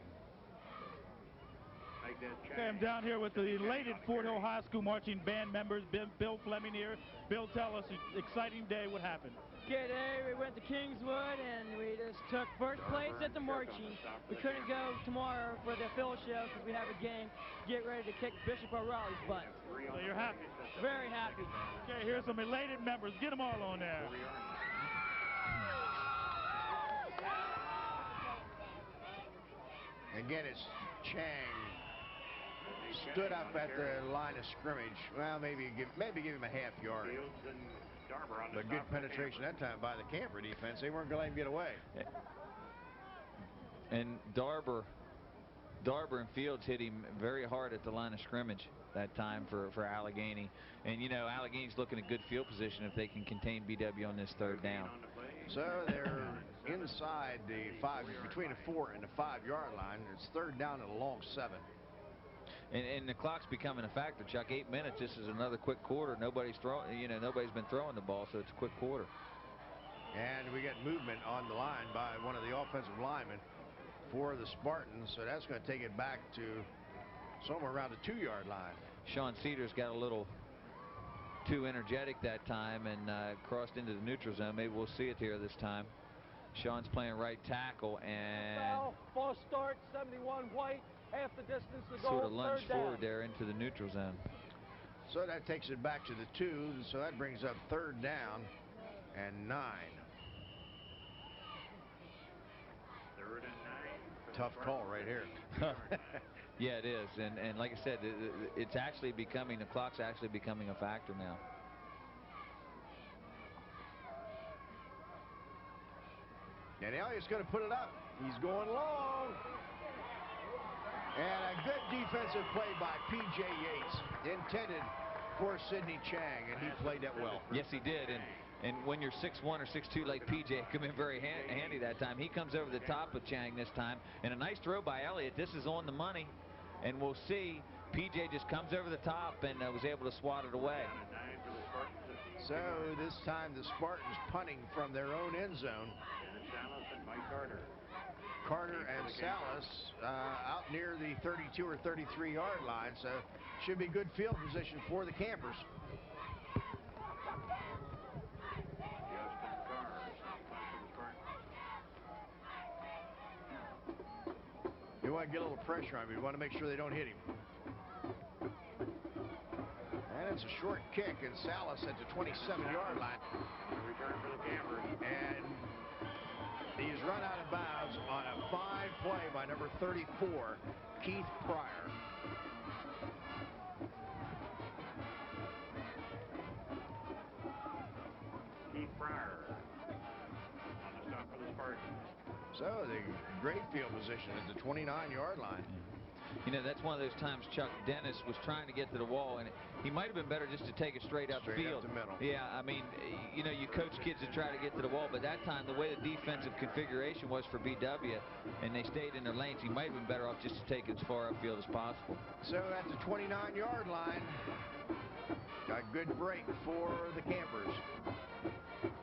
Speaker 8: Okay, I'm down here with the elated Fort Hill High School marching band members. Bill Fleming here. Bill, tell us, exciting day, what happened?
Speaker 13: Okay, today we went to Kingswood and we just took 1st place at the marching. We couldn't go tomorrow for the field show because we have a game. Get ready to kick Bishop O'Reilly's butt.
Speaker 8: So you're happy?
Speaker 13: Very happy.
Speaker 8: Okay, here's some elated members. Get them all on there.
Speaker 2: Again, it's Chang. Stood up at the line of scrimmage. Well, maybe give him a half yard. But good penetration that time by the Camper defense. They weren't going to let him get away.
Speaker 1: And Darber and Fields hit him very hard at the line of scrimmage that time for Allegany. And, you know, Allegany's looking at good field position if they can contain BW on this 3rd down.
Speaker 2: So they're inside the 5, between the 4 and the 5-yard line. It's 3rd down and a long 7.
Speaker 1: And the clock's becoming a factor, Chuck. 8 minutes. This is another quick quarter. Nobody's throwing. You know, nobody's been throwing the ball, so it's a quick quarter.
Speaker 2: And we got movement on the line by one of the offensive linemen for the Spartans. So that's going to take it back to somewhere around the 2-yard line.
Speaker 1: Sean Cedars got a little too energetic that time and crossed into the neutral zone. Maybe we'll see it here this time. Sean's playing right tackle and
Speaker 3: false start, 71 White. Half the distance to go.
Speaker 1: Sort of lunged forward there into the neutral zone.
Speaker 2: So that takes it back to the 2. So that brings up 3rd down and 9.
Speaker 4: 3rd and 9.
Speaker 2: Tough call right here.
Speaker 1: Yeah, it is. And like I said, it's actually becoming, the clock's actually becoming a factor now.
Speaker 2: And Elliott's going to put it up. He's going long. And a good defensive play by P.J. Yates, intended for Sidney Chang, and he played that well.
Speaker 1: Yes, he did. And when you're 6'1" or 6'2" like P.J., come in very handy that time. He comes over the top of Chang this time. And a nice throw by Elliott. This is on the money. And we'll see. P.J. just comes over the top and was able to swat it away.
Speaker 2: So this time the Spartans punting from their own end zone.
Speaker 4: Salas and Mike Carter.
Speaker 2: Carter and Salas out near the 32 or 33-yard line, so should be good field position for the Campers. You want to get a little pressure on him. You want to make sure they don't hit him. And it's a short kick, and Salas at the 27-yard line.
Speaker 4: Return for the Campers.
Speaker 2: And he's run out of bounds on a fine play by number 34, Keith Pryor.
Speaker 4: Keith Pryor on the stop for the Spartans.
Speaker 2: So the great field position at the 29-yard line.
Speaker 1: You know, that's one of those times Chuck Dennis was trying to get to the wall, and he might have been better just to take it straight up field.
Speaker 2: Up the middle.
Speaker 1: Yeah, I mean, you know, you coach kids to try to get to the wall, but that time, the way the defensive configuration was for BW, and they stayed in their lanes, he might have been better off just to take it as far upfield as possible.
Speaker 2: So at the 29-yard line, a good break for the Campers.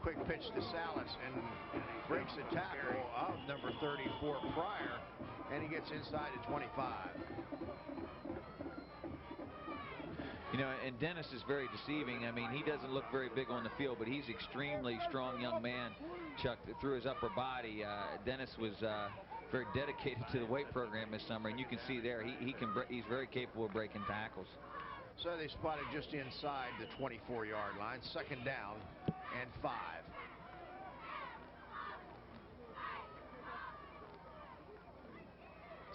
Speaker 2: Quick pitch to Salas, and breaks the tackle of number 34, Pryor, and he gets inside the 25.
Speaker 1: You know, and Dennis is very deceiving. I mean, he doesn't look very big on the field, but he's extremely strong young man, Chuck, through his upper body. Dennis was very dedicated to the weight program this summer, and you can see there he's very capable of breaking tackles.
Speaker 2: So they spotted just inside the 24-yard line. Second down and 5.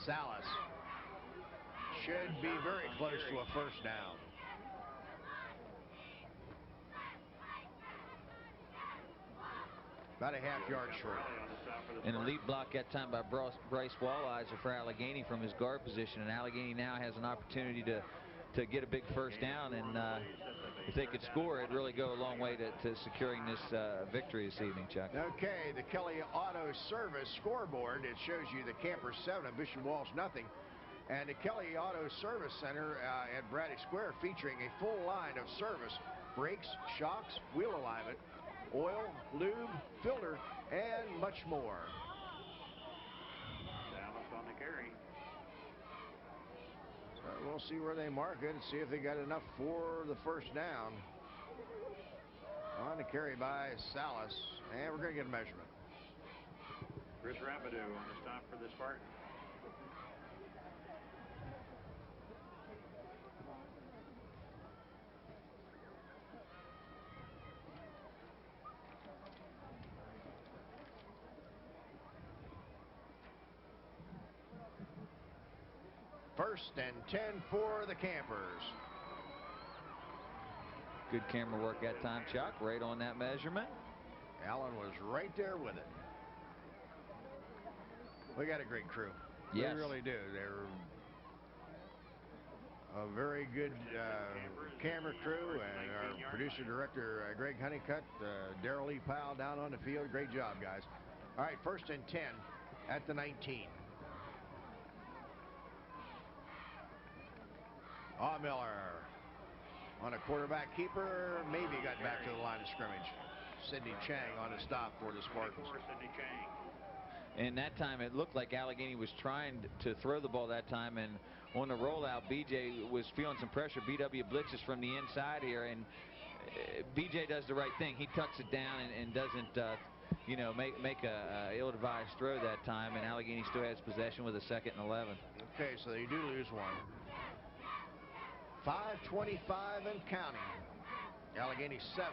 Speaker 2: Salas should be very close to a first down. About a half-yard short.
Speaker 1: An elite block that time by Bryce Walliser for Allegany from his guard position, and Allegany now has an opportunity to get a big first down, and if they could score, it'd really go a long way to securing this victory this evening, Chuck.
Speaker 2: Okay, the Kelly Auto Service scoreboard. It shows you the Campers 7 and Bishop Walsh nothing. And the Kelly Auto Service Center at Braddock Square featuring a full line of service, brakes, shocks, wheel alignment, oil, lube, filter, and much more.
Speaker 4: Dallas on the carry.
Speaker 2: So we'll see where they mark it and see if they got enough for the first down. On the carry by Salas, and we're going to get a measurement.
Speaker 4: Chris Rapido on the stop for the Spartans.
Speaker 2: First and 10 for the Campers.
Speaker 1: Good camera work that time, Chuck, right on that measurement.
Speaker 2: Allen was right there with it. We got a great crew.
Speaker 1: Yes.
Speaker 2: We really do. They're a very good camera crew, and our producer director Greg Honeycutt, Darrell E. Powell down on the field. Great job, guys. All right, first and 10 at the 19. Miller on a quarterback keeper, maybe got back to the line of scrimmage. Sidney Chang on the stop for the Spartans.
Speaker 1: And that time it looked like Allegany was trying to throw the ball that time, and on the rollout BJ was feeling some pressure. BW blitzes from the inside here, and BJ does the right thing. He tucks it down and doesn't you know, make a ill-advised throw that time, and Allegany still has possession with a 2nd and 11.
Speaker 2: Okay, so they do lose one. 5:25 and counting. Allegany 7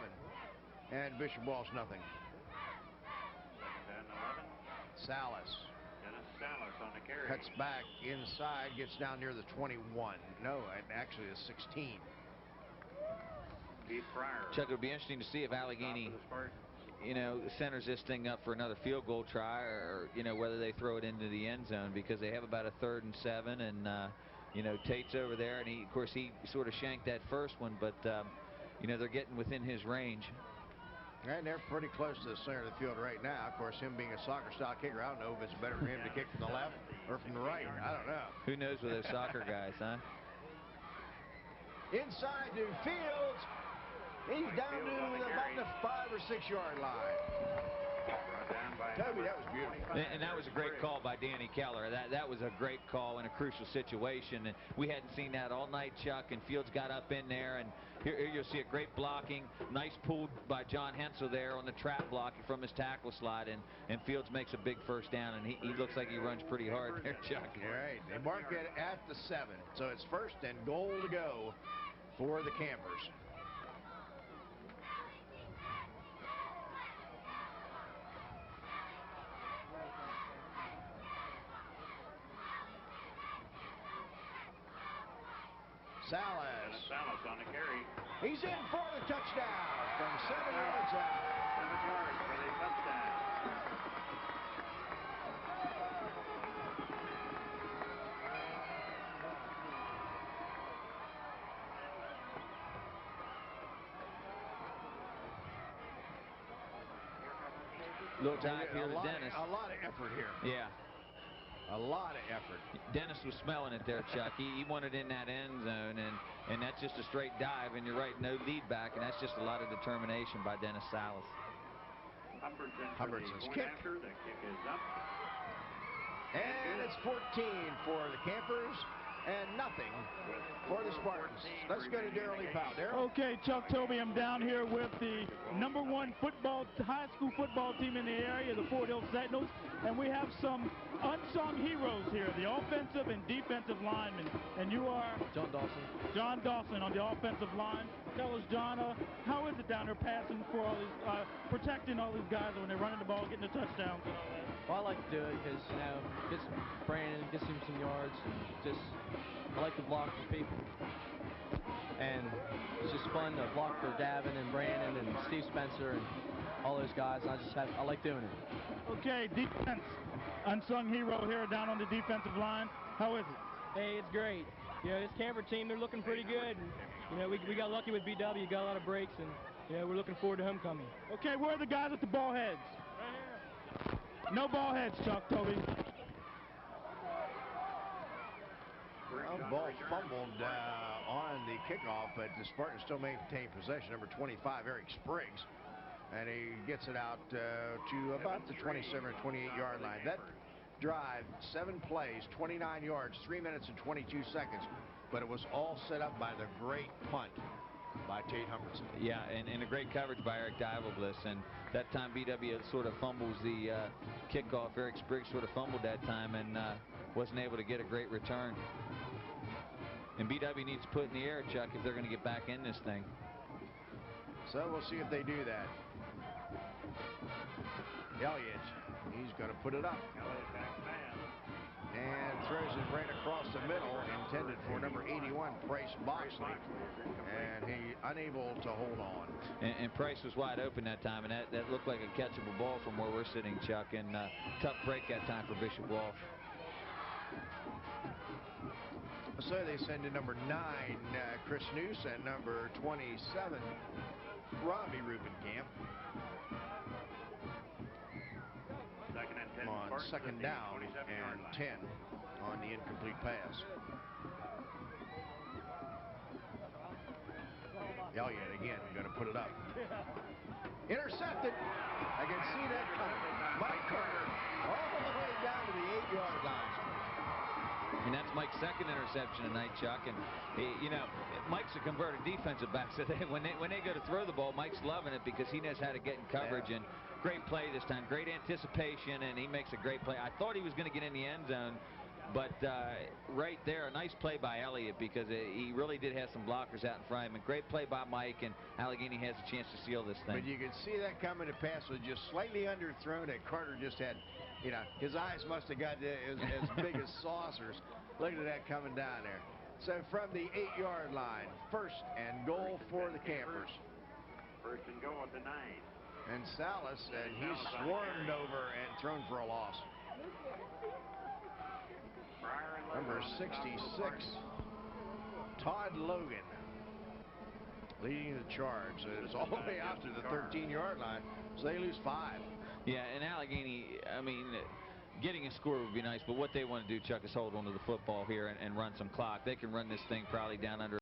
Speaker 2: and Bishop Walsh nothing.
Speaker 4: 2nd and 11.
Speaker 2: Salas.
Speaker 4: Dennis Salas on the carry.
Speaker 2: Cuts back inside, gets down near the 21. No, actually the 16.
Speaker 4: Keith Pryor.
Speaker 1: Chuck, it would be interesting to see if Allegany, you know, centers this thing up for another field goal try, or, you know, whether they throw it into the end zone, because they have about a 3rd and 7, and you know, Tate's over there, and of course he sort of shanked that first one, but you know, they're getting within his range.
Speaker 2: And they're pretty close to the center of the field right now. Of course, him being a soccer-style kicker, I don't know if it's better for him to kick from the left or from the right. I don't know.
Speaker 1: Who knows with those soccer guys, huh?
Speaker 2: Inside to Fields. He's down to about the 5 or 6 yard line. Toby, that was beautiful.
Speaker 1: And that was a great call by Danny Keller. That was a great call in a crucial situation, and we hadn't seen that all night, Chuck, and Fields got up in there, and here you'll see a great blocking, nice pull by John Hensel there on the trap block from his tackle slide, and Fields makes a big first down, and he looks like he runs pretty hard there, Chuck.
Speaker 2: All right, they mark it at the 7, so it's first and goal to go for the Campers.
Speaker 4: Salas on the carry.
Speaker 2: He's in for the touchdown from 7 yards out.
Speaker 4: 7 yards for the touchdown.
Speaker 1: little dive here to Dennis.
Speaker 2: A lot of effort here.
Speaker 1: Yeah.
Speaker 2: A lot of effort.
Speaker 1: Dennis was smelling it there, Chuck. He wanted in that end zone, and that's just a straight dive. And you're right, no lead back, and that's just a lot of determination by Dennis Salas.
Speaker 2: Humbertson's kick.
Speaker 4: The kick is up.
Speaker 2: And it's 14 for the Campers and nothing for the Spartans. Let's go to Darrell Lee Powell. Darrell?
Speaker 8: Okay, Chuck Toby, I'm down here with the #1 high school football team in the area, the Fort Hill Sentinels, and we have some unsung heroes here, the offensive and defensive linemen. And you are?
Speaker 3: John Dawson.
Speaker 8: John Dawson on the offensive line. Tell us, John, how is it down there passing for all these, protecting all these guys when they're running the ball, getting the touchdowns and all that?
Speaker 3: Well, I like to do it because, you know, gets Brandon, gets him some yards. Just, I like to block for people. And it's just fun to block for Gavin and Brandon and Steve Spencer and all those guys. I like doing it.
Speaker 8: Okay, defense. Unsung hero here down on the defensive line. How is it?
Speaker 13: Hey, it's great. You know, this Camper team, they're looking pretty good. And, you know, we got lucky with BW, got a lot of breaks, and, you know, we're looking forward to homecoming.
Speaker 8: Okay, where are the guys with the ball heads?
Speaker 13: Right here.
Speaker 8: No ball heads, Chuck Toby.
Speaker 2: Well, ball fumbled on the kickoff, but the Spartans still maintain possession. Number 25, Eric Spriggs. And he gets it out to about the 27 or 28-yard line. That drive, 7 plays, 29 yards, 3 minutes and 22 seconds. But it was all set up by the great punt by Tate Humbertson.
Speaker 1: Yeah, and a great coverage by Eric Divoblis. And that time BW sort of fumbles the kickoff. Eric Spriggs sort of fumbled that time and wasn't able to get a great return. And BW needs to put in the air, Chuck, if they're going to get back in this thing.
Speaker 2: So we'll see if they do that. Elliott, he's going to put it up. And throws it right across the middle, intended for number 81, Price Boxley. And he unable to hold on.
Speaker 1: And Price was wide open that time, and that looked like a catchable ball from where we're sitting, Chuck. And tough break that time for Bishop Walsh.
Speaker 2: So they send in number 9, Chris Noose, and number 27, Robbie Rubenkamp. On second down and 10 on the incomplete pass. Elliott again going to put it up. Intercepted. I can see that coming. Mike Carter all the way down to the 8-yard line.
Speaker 1: And that's Mike's second interception tonight, Chuck. And you know, Mike's a converted defensive back, so when they go to throw the ball, Mike's loving it because he knows how to get in coverage. And great play this time, great anticipation, and he makes a great play. I thought he was going to get in the end zone, but right there, a nice play by Elliott because he really did have some blockers out in front of him. And great play by Mike, and Allegany has a chance to seal this thing.
Speaker 2: But you can see that coming. The pass was just slightly underthrown, and Carter just had, you know, his eyes must have got as big as saucers. Look at that coming down there. So from the 8-yard line, 1st and goal for the Campers.
Speaker 4: 1st and goal at the 9.
Speaker 2: And Salas, and he's swarmed over and thrown for a loss. Number 66, Todd Logan, leading the charge. It's all the way out to the 13-yard line, so they lose 5.
Speaker 1: Yeah, and Allegany, I mean, getting a score would be nice, but what they want to do, Chuck, is hold on to the football here and run some clock. They can run this thing probably down under